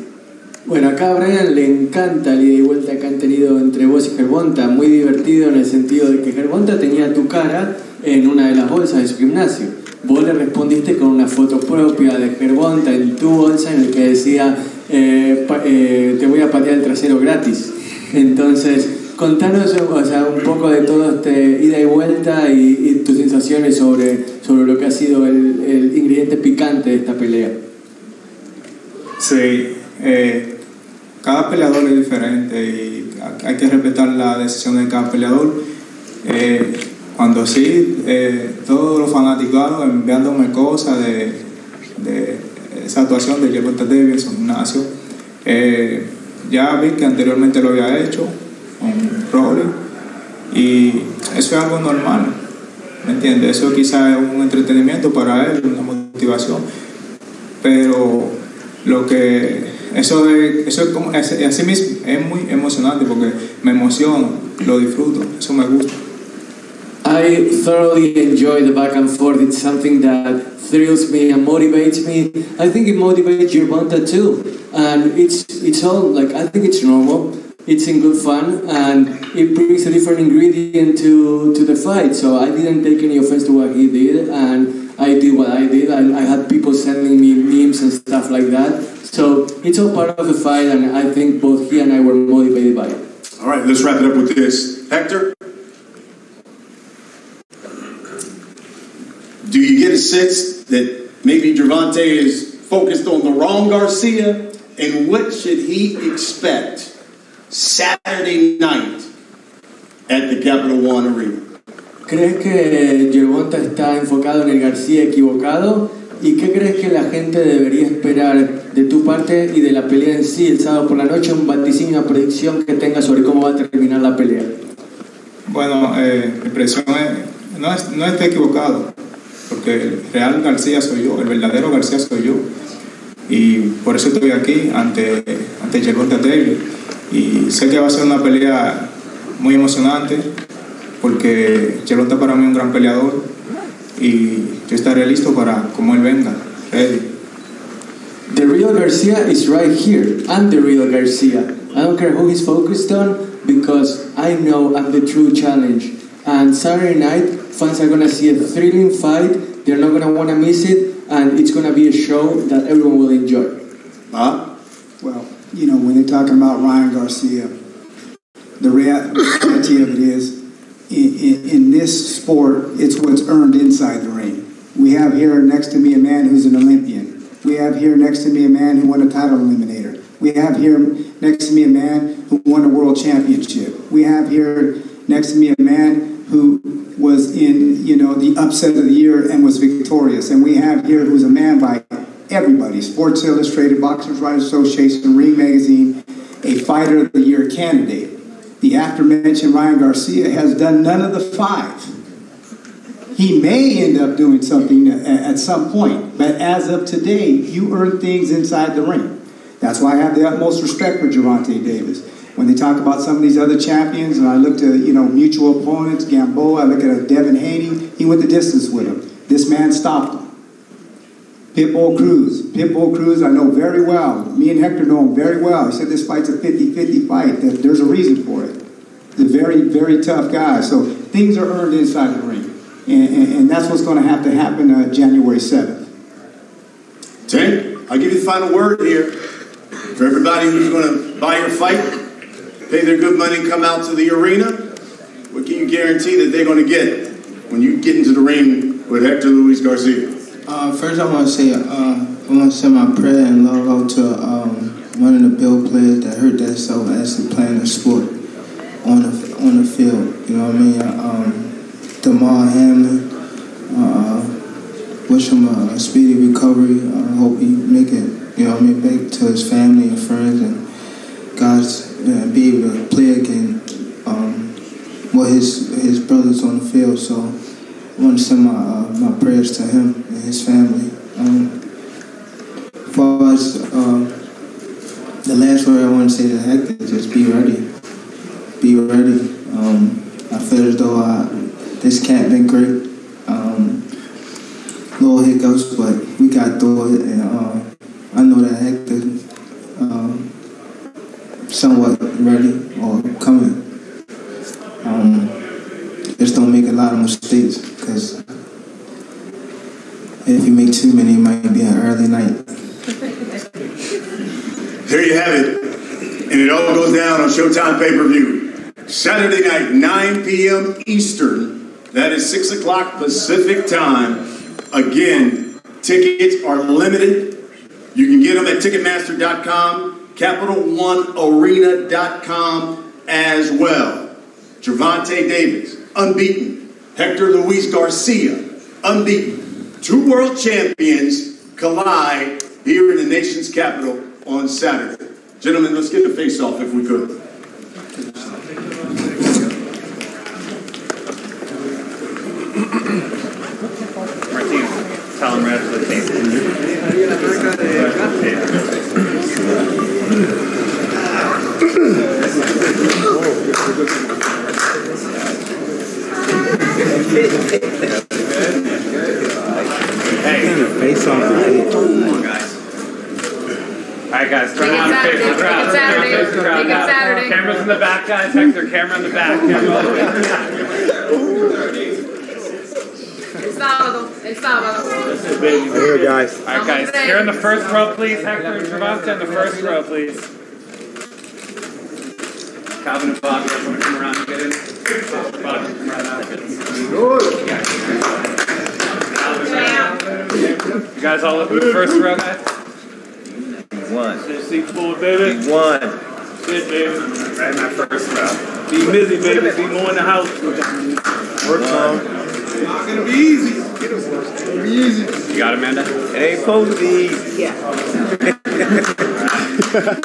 Speaker 7: Bueno, acá a Brian le encanta el ida y vuelta que han tenido entre vos y Gervonta, muy divertido en el sentido de que Gervonta tenía tu cara en una de las bolsas de su gimnasio. Vos le respondiste con una foto propia de Gervonta en tu bolsa en el que decía te voy a patear el trasero gratis. Entonces, contanos un poco de todo este ida y vuelta y tus sensaciones sobre lo que ha sido el ingrediente picante de esta pelea.
Speaker 20: Sí, cada peleador es diferente y hay que respetar la decisión de cada peleador. Cuando sí, todos los fanáticos enviándome cosas de esa actuación de Gervonta Davis en gimnasio, ya vi que anteriormente lo había hecho con Rolly y eso es algo normal, ¿me entiendes? Eso quizás es un entretenimiento para él, una motivación, pero lo que eso es como así mismo es muy emocionante porque me emociona, lo disfruto, eso me gusta.
Speaker 7: I thoroughly enjoy the back and forth. It's something that thrills me and motivates me. I think it motivates Gervonta too, and it's all like I think it's normal. It's in good fun, and it brings a different ingredient to the fight. So I didn't take any offense to what he did, and I did what I did. I had people sending me memes and stuff like that. So it's all part of the fight, and I think both he and I were motivated by it.
Speaker 4: All right, let's wrap it up with this. Hector, do you get a sense that maybe Gervonta is focused on the wrong Garcia? And what should he expect Saturday night at the Capital One Arena?
Speaker 7: ¿Crees que Gervonta está enfocado en el García equivocado? ¿Y qué crees que la gente debería esperar de tu parte y de la pelea en sí el sábado por la noche? Un vaticinio, una predicción que tenga sobre cómo va a terminar la pelea.
Speaker 20: Bueno, mi impresión es no está equivocado, porque el real García soy yo, el verdadero García soy yo, y por eso estoy aquí ante Gervonta Davis, y sé que va a ser una pelea muy emocionante, porque Gervonta para mí es un gran peleador, y yo estaré listo para como él venga, ready.
Speaker 7: The real Garcia is right here. I'm the real Garcia. I don't care who he's focused on, because I know I'm the true challenge. And Saturday night, fans are going to see a thrilling fight. They're not going to want to miss it. And it's going to be a show that everyone will enjoy.
Speaker 2: Well, you know, when they're talking about Ryan Garcia, the reality of it is, in this sport, it's what's earned inside the ring. We have here next to me a man who's an Olympian. We have here next to me a man who won a title eliminator. We have here next to me a man who won a world championship. We have here next to me a man who was in, you know, the upset of the year and was victorious. And we have here who's a man by everybody, Sports Illustrated, Boxers Writers Association, Ring Magazine, a Fighter of the Year candidate. The aforementioned Ryan Garcia has done none of the five. He may end up doing something at some point, but as of today, you earn things inside the ring. That's why I have the utmost respect for Gervonta Davis. When they talk about some of these other champions, and I look to, you know, mutual opponents, Gamboa, I look at Devin Haney, he went the distance with him. This man stopped him. Pitbull Cruz, I know very well. Me and Hector know him very well. He said this fight's a 50-50 fight. There's a reason for it. He's a very, very tough guy. So things are earned inside the ring. And that's what's going to happen January 7th.
Speaker 4: Tank, I'll give you the final word here. For everybody who's going to buy your fight, pay their good money and come out to the arena, what can you guarantee that they're going to get when you get into the ring with Hector Luis Garcia?
Speaker 21: First, I want to say my prayer and love out to one of the Bill players that hurt themselves actually playing the sport on the field. You know what I mean? Damar Hamlin. Wish him a speedy recovery. I hope he make it. You know what I mean? Back to his family and friends, and God's be able to play again. What his brothers on the field. So I want to send my prayers to him and his family. As far as the last word I want to say to Hector is just be ready. Be ready. I feel as though this camp been great. Little hiccups, but we got through it, and I know that Hector somewhat ready or coming. Just don't make a lot of mistakes, because if you make too many, it might be an early night.
Speaker 4: There you have it. And it all goes down on Showtime pay-per-view. Saturday night, 9 p.m. Eastern. That is 6 o'clock Pacific time. Again, tickets are limited. You can get them at Ticketmaster.com, CapitalOneArena.com as well. Gervonta Davis, unbeaten. Hector Luis Garcia, unbeaten. 2 world champions collide here in the nation's capital on Saturday. Gentlemen, let's get the face-off if we could.
Speaker 1: Martinez, tell him right to the table.
Speaker 6: Hey, face off.
Speaker 1: Come on, guys. All right, guys, turn on the face of the crowd.
Speaker 6: Saturday.
Speaker 1: Cameras in the back, guys. Hector, camera in the back.
Speaker 6: El sábado.
Speaker 1: Here, guys. All right, guys. Here in the first row, please. Hector and Gervonta in the first row, please. Calvin and Bob, you guys want to come around and get in? Bob, come right out. You guys all up in the first row, guys?
Speaker 6: One.
Speaker 1: Seat full, baby.
Speaker 6: One.
Speaker 1: Sit, baby. Right in that first row. Be busy, baby. Be more in the house. Work on. It's gonna be easy. It's gonna be easy. You got it, Amanda?
Speaker 6: It ain't supposed to be easy. Yeah.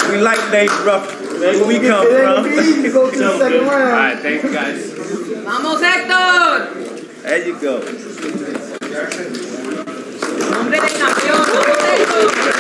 Speaker 6: We like things rough. Where we come from.
Speaker 1: You go to the second round. All right, thanks, guys.
Speaker 6: Vamos, Hector. There you go. Hombre de campeón, vamos, Hector.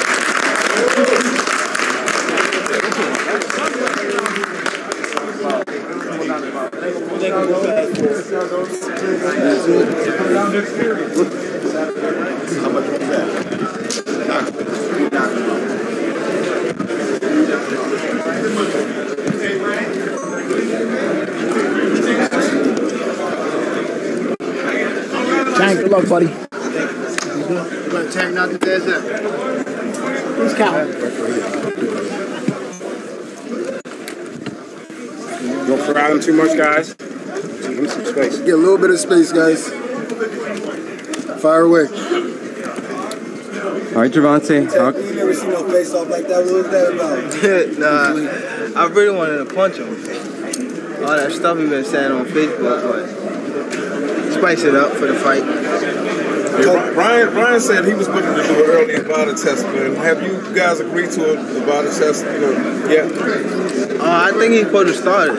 Speaker 22: Tank, good luck, buddy. You gonna Tank not to dance up? Who's counting?
Speaker 3: Don't crowd him too much, guys. Give him some space.
Speaker 22: Get a little bit of space, guys. Fire away.
Speaker 17: All right, Gervonta.
Speaker 22: You never seen no face off like that. What was that about?
Speaker 23: Nah, I really wanted to punch him. All that stuff he been saying on Facebook, but spice it up for the fight.
Speaker 3: Ryan said he was looking to do an early Nevada test, man. Have you guys agreed to a Nevada test? Yeah.
Speaker 23: I think he's supposed to start it.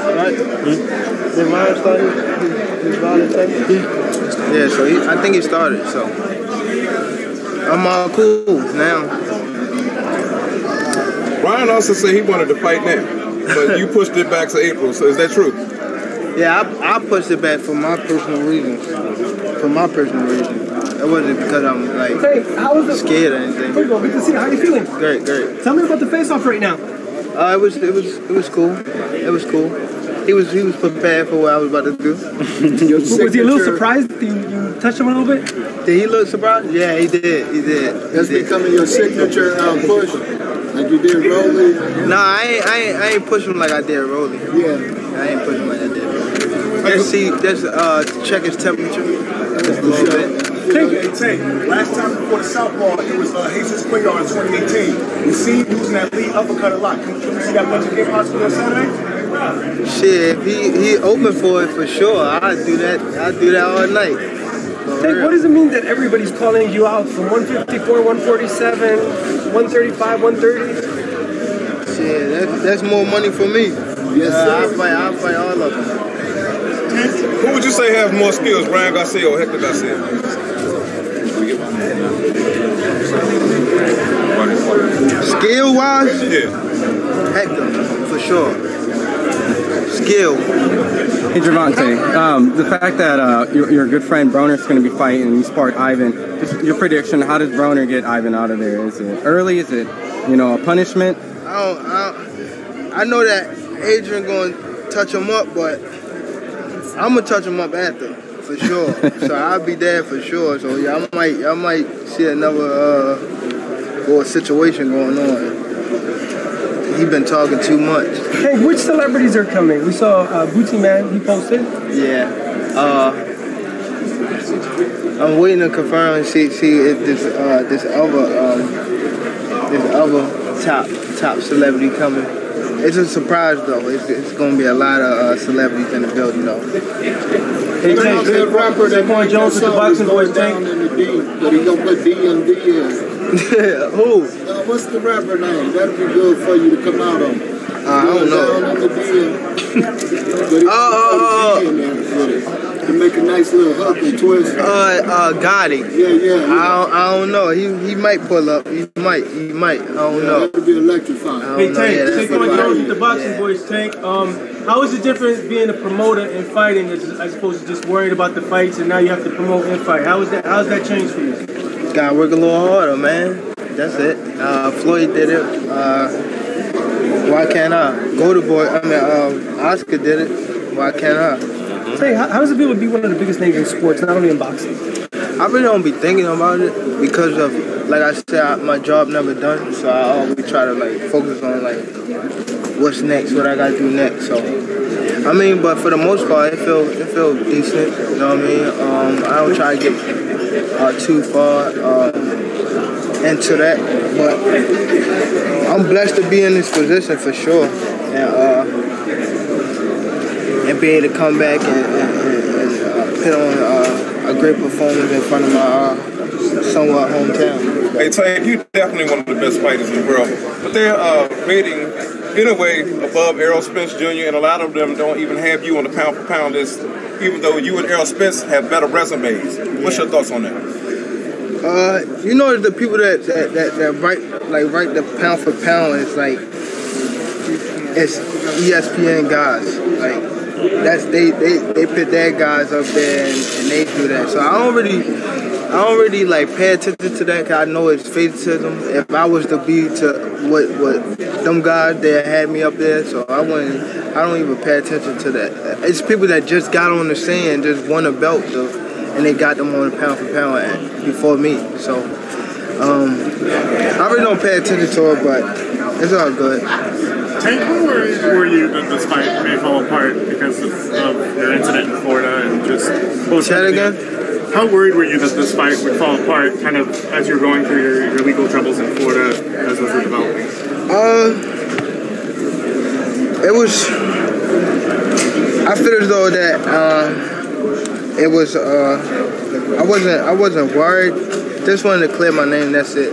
Speaker 23: Right? Did Ryan start his Nevada test? Yeah, so I think he started. So I'm all cool now.
Speaker 3: Ryan also said he wanted to fight now, but you pushed it back to April. So is that true?
Speaker 23: Yeah, I pushed it back for my personal reasons. For my personal reasons. It wasn't because I'm like scared or anything.
Speaker 22: Good to see you. How are you feeling?
Speaker 23: Great, great.
Speaker 22: Tell me about the face-off right now.
Speaker 23: It was cool. It was cool. He was prepared for what I was about to do.
Speaker 22: Was he a little surprised that you touched him a little bit?
Speaker 23: Did he look surprised? Yeah, he did. He did.
Speaker 22: That's becoming your signature push, like you did Rolly.
Speaker 23: Nah, I ain't push him like I did Rolly.
Speaker 22: Yeah,
Speaker 23: I ain't push him like I did Rolly. Just check his temperature just a little bit.
Speaker 2: Last time before the Southpaw, it was Jesus Quingar in 2018. We see him using that lead uppercut a lot. Can we see that much again possibly on Saturday?
Speaker 23: Shit, if he open for it for sure, I'd do that all night.
Speaker 22: What does it mean that everybody's calling you out from 154, 147, 135, 130?
Speaker 23: Shit, that's more money for me. Yes, sir. I'll fight all of them.
Speaker 3: Who would you say has more skills, Brian Garcia or Hector Garcia?
Speaker 23: Skill-wise?
Speaker 3: Yeah.
Speaker 23: Hector, for sure. Skill.
Speaker 12: Hey Gervonta, the fact that your good friend Broner's going to be fighting and you sparred Ivan, just your prediction, how does Broner get Ivan out of there? Is it early? Is it, a punishment?
Speaker 23: I know that Adrian going to touch him up, but I'm going to touch him up after, for sure. So I'll be there for sure. So yeah, I might see another situation going on. He been talking too much.
Speaker 9: Hey, which celebrities are coming? We saw Bootsy Man, he posted.
Speaker 23: Yeah. I'm waiting to confirm and see if this other top celebrity coming. It's a surprise though. It's gonna be a lot of celebrities in the building though.
Speaker 9: Hey, Tank, Saquon Jones with the Boxing Boys, Tank.
Speaker 13: But he gonna put D and D in.
Speaker 23: Who?
Speaker 13: What's the rapper name? That'd be good for you to come out on.
Speaker 23: I don't know.
Speaker 13: To make a nice little hook and twist.
Speaker 23: Gotti.
Speaker 13: Yeah.
Speaker 23: I don't know. He might pull up. He might. I don't know.
Speaker 13: That would be electrifying.
Speaker 9: Hey, Tank, Saquon Jones with the Boxing Boys, Tank. How is it different being a promoter and fighting as opposed to just worrying about the fights and now you have to promote and fight? How's that changed for you?
Speaker 23: Gotta work a little harder, man. That's it. Floyd did it. Why can't I? Oscar did it. Why can't I?
Speaker 9: Say, how does it feel to be one of the biggest names in sports, not only in boxing?
Speaker 23: I really don't be thinking about it because of, like I said, my job never done. So I always try to focus on what's next, what I gotta do next. So but for the most part, it feel decent. You know what I mean? I don't try to get too far into that, but I'm blessed to be in this position for sure, and be able to come back and put on a great performance in front of my somewhat hometown.
Speaker 3: Hey, Tank, you're definitely one of the best fighters in the world, but they're rating in a way above Errol Spence Jr., and a lot of them don't even have you on the pound-for-pound list, even though you and Errol Spence have better resumes. What's your thoughts on that?
Speaker 23: The people that write the pound for pound is it's ESPN guys. They put their guys up there and they do that. So I don't really pay attention to that because I know it's favoritism. If I was to be to what them guys that had me up there, so I don't even pay attention to that. It's people that just got on the scene and just won a belt and they got them on the pound for pound before me. So I really don't pay attention to it, but it's all good.
Speaker 5: Tank, how worried were you that this fight may fall apart because of your incident in Florida and just...
Speaker 23: Say that again?
Speaker 5: How worried were you that this fight would fall apart kind of as you're going through your legal troubles in Florida as those were developing?
Speaker 23: It was... I feel as though that it was... I wasn't worried. Just wanted to clear my name, that's it.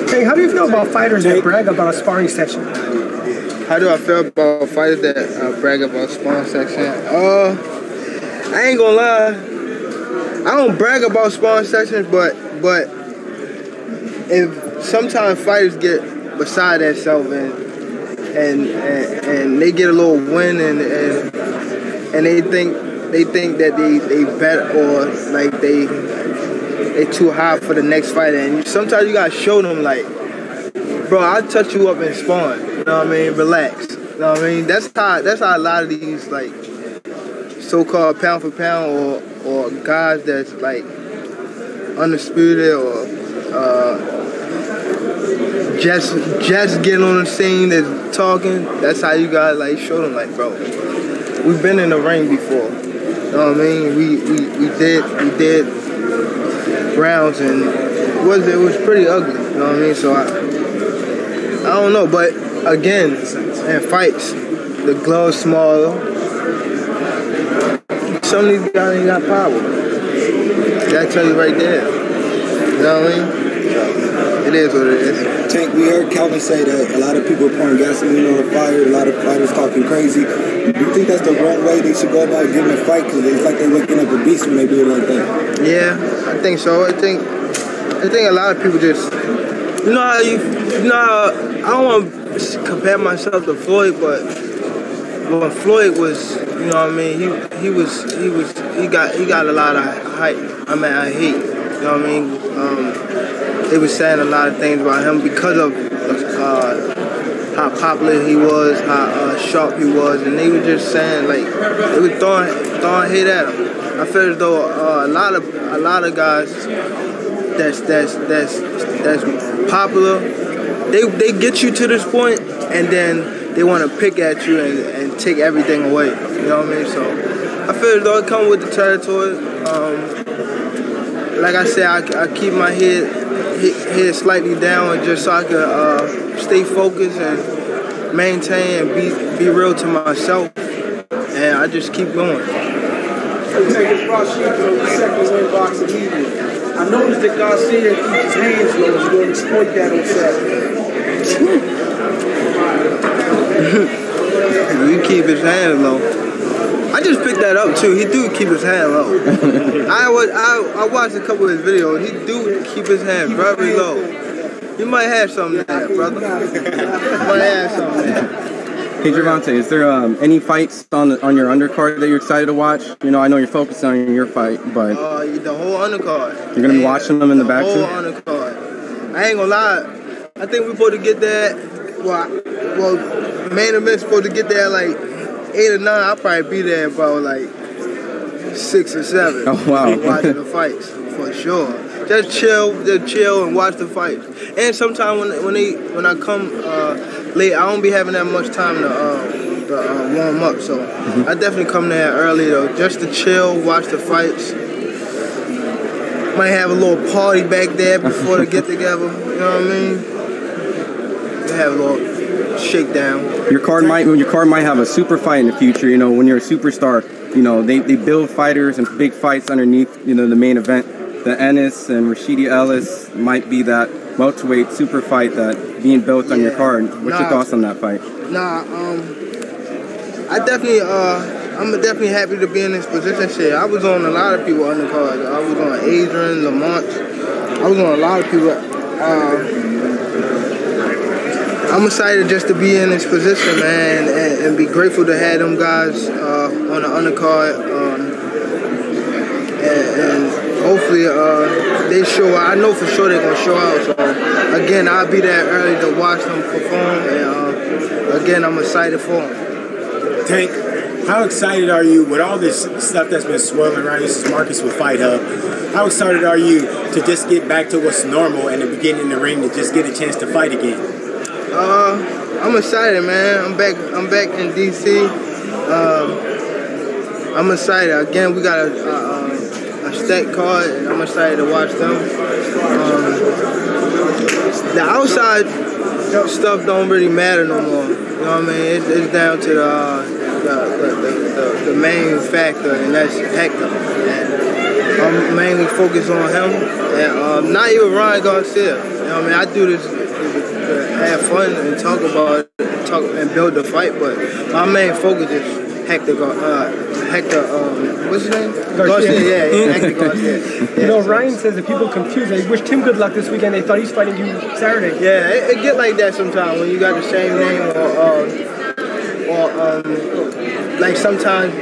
Speaker 9: Hey, how do you feel about fighters that brag about a sparring section?
Speaker 23: How do I feel about fighters that brag about sparring section? I ain't gonna lie. I don't brag about sparring sections, but if sometimes fighters get beside themselves and they get a little win and they think that they bet or they too high for the next fight, and sometimes you gotta show them bro, I'll touch you up and spawn. You know what I mean? Relax. You know what I mean? That's how a lot of these so-called pound for pound or guys that's undisputed or just getting on the scene that's talking. That's how you gotta show them bro, we've been in the ring before. You know what I mean? We did rounds and it was pretty ugly, you know what I mean? So I don't know, but again, in fights, the glove's smaller. Some of these guys ain't got power. That tell you right there. You know what I mean? It is what it is.
Speaker 8: Tank, we heard Calvin say that a lot of people are pouring gasoline on the fire, a lot of fighters talking crazy. Do you think that's the wrong way they should go about getting a fight? Because it's like they're looking up a beast when they do it like that.
Speaker 23: Yeah, I think so. I think a lot of people just, you know how I don't want to compare myself to Floyd, but when Floyd was, you know what I mean, he got a lot of hype. I hate, you know what I mean. They were saying a lot of things about him because of how popular he was, how sharp he was, and they were just saying, like, they were throwing hate at him. I feel as though a lot of guys that's popular, they get you to this point, and then they want to pick at you and take everything away. You know what I mean? So I feel as though it comes with the territory. Like I said, I keep my head slightly down just so I can stay focused and maintain and be real to myself, and I just keep going.
Speaker 22: I noticed that Garcia keeps his hands low. He's going to exploit that on Saturday.
Speaker 23: He keep his hands low. I just picked that up too. He do keep his hand low. I watched a couple of his videos. He do keep his hand very low. You might have something there, brother. You might have something there.
Speaker 12: Hey Gervonta, is there any fights on your undercard that you're excited to watch? You know, I know you're focused on your fight, but
Speaker 23: the whole undercard.
Speaker 12: You're gonna be watching them in the back too.
Speaker 23: The whole undercard. I ain't gonna lie. I think we're supposed to get there. Well, main event's supposed to get there like 8 or 9. I'll probably be there about like 6 or 7.
Speaker 12: Oh wow!
Speaker 23: Watching the fights for sure. Just chill and watch the fights. And sometimes when I come late, I don't be having that much time to warm up. So I definitely come there early though, just to chill, watch the fights. Might have a little party back there before they get together. You know what I mean? They have a little shakedown.
Speaker 12: Your card might have a super fight in the future. You know, when you're a superstar, you know they build fighters and big fights underneath. You know, the main event. The Ennis and Ellis might be that welterweight super fight that being built on your card. What's your thoughts on that fight?
Speaker 23: I'm definitely happy to be in this position. Shit, I was on a lot of people undercards. I was on Adrian, Lamont. I was on a lot of people. I'm excited just to be in this position, man, and be grateful to have them guys on the undercard. And hopefully they show out. I know for sure they're going to show out. So, again, I'll be there early to watch them perform. And, again, I'm excited for them.
Speaker 10: Tank, how excited are you with all this stuff that's been swirling around you since Marcus with Fight Hub? How excited are you to just get back to what's normal and to begin in the ring to just get a chance to fight again?
Speaker 23: I'm excited, man. I'm back in D.C. I'm excited. Again, we got a stacked card, and I'm excited to watch them. The outside stuff don't really matter no more. You know what I mean? It's down to the main factor, and that's Hector. And I'm mainly focused on him, and not even Ryan Garcia. You know what I mean? I do this to have fun and talk about it, and build the fight, but my main focus is Hector, what's his name? Garcia, yeah, Hector Garcia. Yeah.
Speaker 9: You know, Ryan says that people confused. They wish Tim good luck this weekend. They thought he's fighting you Saturday.
Speaker 23: Yeah, it get like that sometimes when you got the same name, or like sometimes,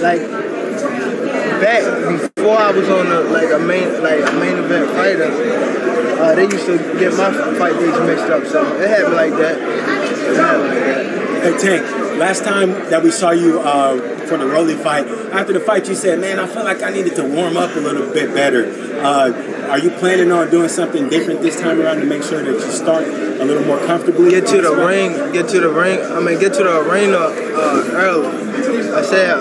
Speaker 23: like back before I was on a main event fighter, they used to get my fight dates mixed up. So it happened like that.
Speaker 10: Hey Tank, last time that we saw you for the Rolly fight, after the fight you said, man, I feel like I needed to warm up a little bit better. Are you planning on doing something different this time around to make sure that you start a little more comfortably?
Speaker 23: Get to the arena early. I said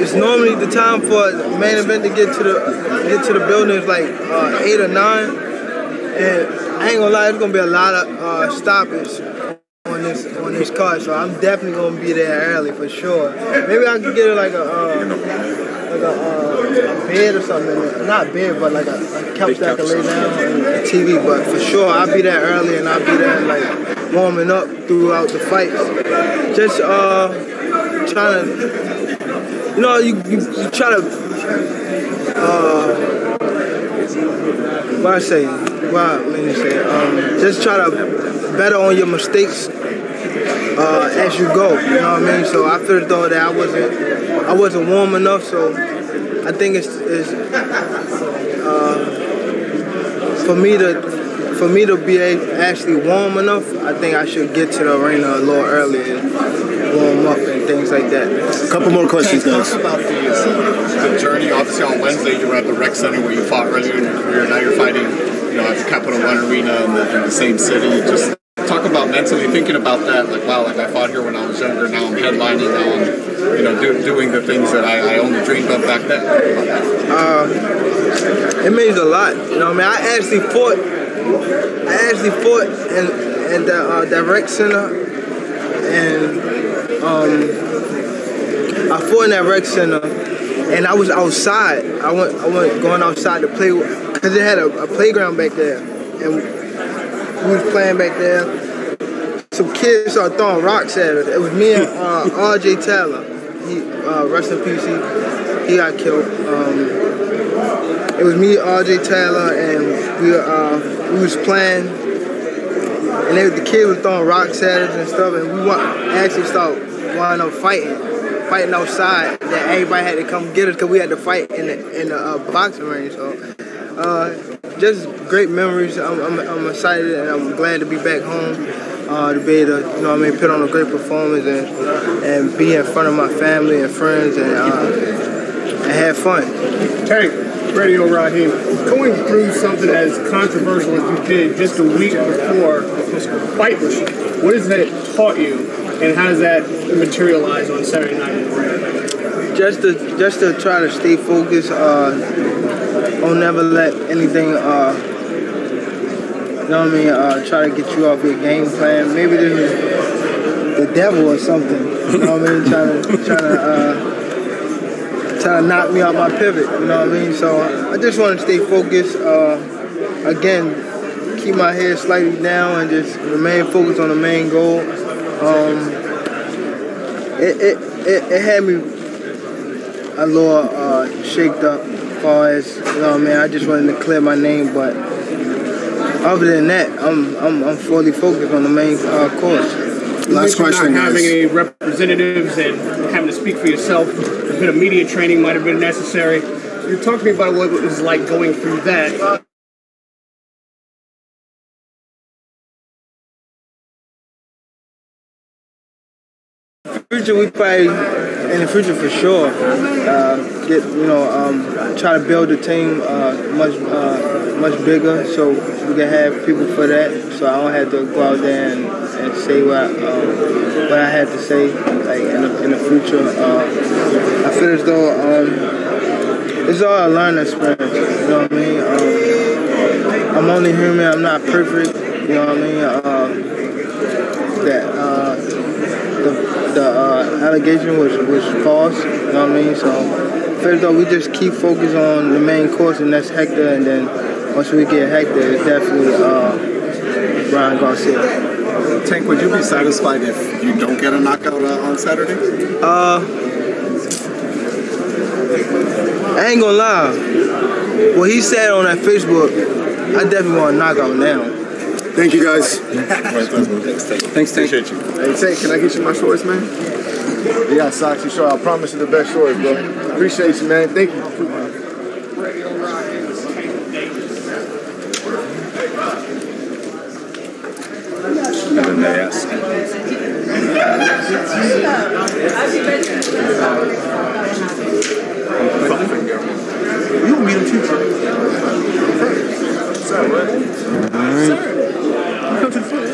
Speaker 23: it's normally the time for the main event to get to the building is like 8 or 9, and I ain't gonna lie, it's gonna be a lot of stoppage on this card, so I'm definitely gonna be there early for sure. Maybe I can get like a a bed or something. Not bed, but like a couch that I can lay down and a TV. But for sure, I'll be there early and I'll be there like warming up throughout the fights. Just trying to, you know, you try to, just try to better on your mistakes as you go. You know what I mean? So I feel as though that I wasn't warm enough. So I think it's for me to be actually warm enough. I think I should get to the arena a little earlier and warm up and things like that.
Speaker 11: A couple more questions, guys.
Speaker 14: Talk about the journey. Obviously, on Wednesday you were at the rec center where you fought earlier in your career. Now you're fighting, at the Capital One Arena in the same city. Just talk about mentally thinking about that. Like, wow, like I fought here when I was younger. Now I'm headlining. Now I'm, doing the things that I only dreamed of back then.
Speaker 23: It means a lot. You know what I mean? I actually fought in the rec center, and I fought in that rec center, and I was outside. I went going outside to play because it had a playground back there, and we was playing back there. Some kids started throwing rocks at us. It was me and RJ Taylor. He rest in peace. He got killed. It was me, RJ Taylor, and we was playing, and the kids was throwing rocks at us and stuff, and we actually wound up fighting outside. That everybody had to come get us because we had to fight in the boxing range. So just great memories. I'm excited and I'm glad to be back home. To be able to, put on a great performance and be in front of my family and friends and have fun.
Speaker 15: Tank, Radio Raheem, going through something as controversial as you did just a week before Fight Week, what has that taught you, and how does that materialize on Saturday night in the ring?
Speaker 23: Just to try to stay focused, don't never let anything, try to get you off your game plan. Maybe this is the devil or something. You know what I mean? Trying to knock me off my pivot. You know what I mean? So I just want to stay focused. Again, keep my head slightly down and just remain focused on the main goal. It had me a little shaked up as far as, I just wanted to clear my name, but other than that, I'm fully focused on the main course.
Speaker 15: Last question. Not having any representatives and having to speak for yourself, a bit of media training might have been necessary. You talk to me about what it was like going through that.
Speaker 23: We probably in the future for sure try to build the team much bigger so we can have people for that, so I don't have to go out there and say what I had to say like in the future. I feel as though it's all a learning experience, you know what I mean? I'm only human, I'm not perfect, you know what I mean? The allegation was false, you know what I mean? So first though, we just keep focused on the main course, and that's Hector, and then once we get Hector, it's definitely Ryan Garcia.
Speaker 14: Tank, would you be satisfied if you don't get a knockout on Saturday?
Speaker 23: I ain't gonna lie. What he said on that Facebook, I definitely want a knockout now.
Speaker 11: Thank you, guys.
Speaker 14: Thanks, Tank. Appreciate you.
Speaker 22: Hey, Tank, can I get you my shorts, man? Yeah, socks, you sure? I promise you the best shorts, bro. Appreciate you, man. Thank you.
Speaker 14: And then they ask.
Speaker 22: You'll meet him too, What's up, man? All right. Come to the front.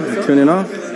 Speaker 12: now. Tuning off.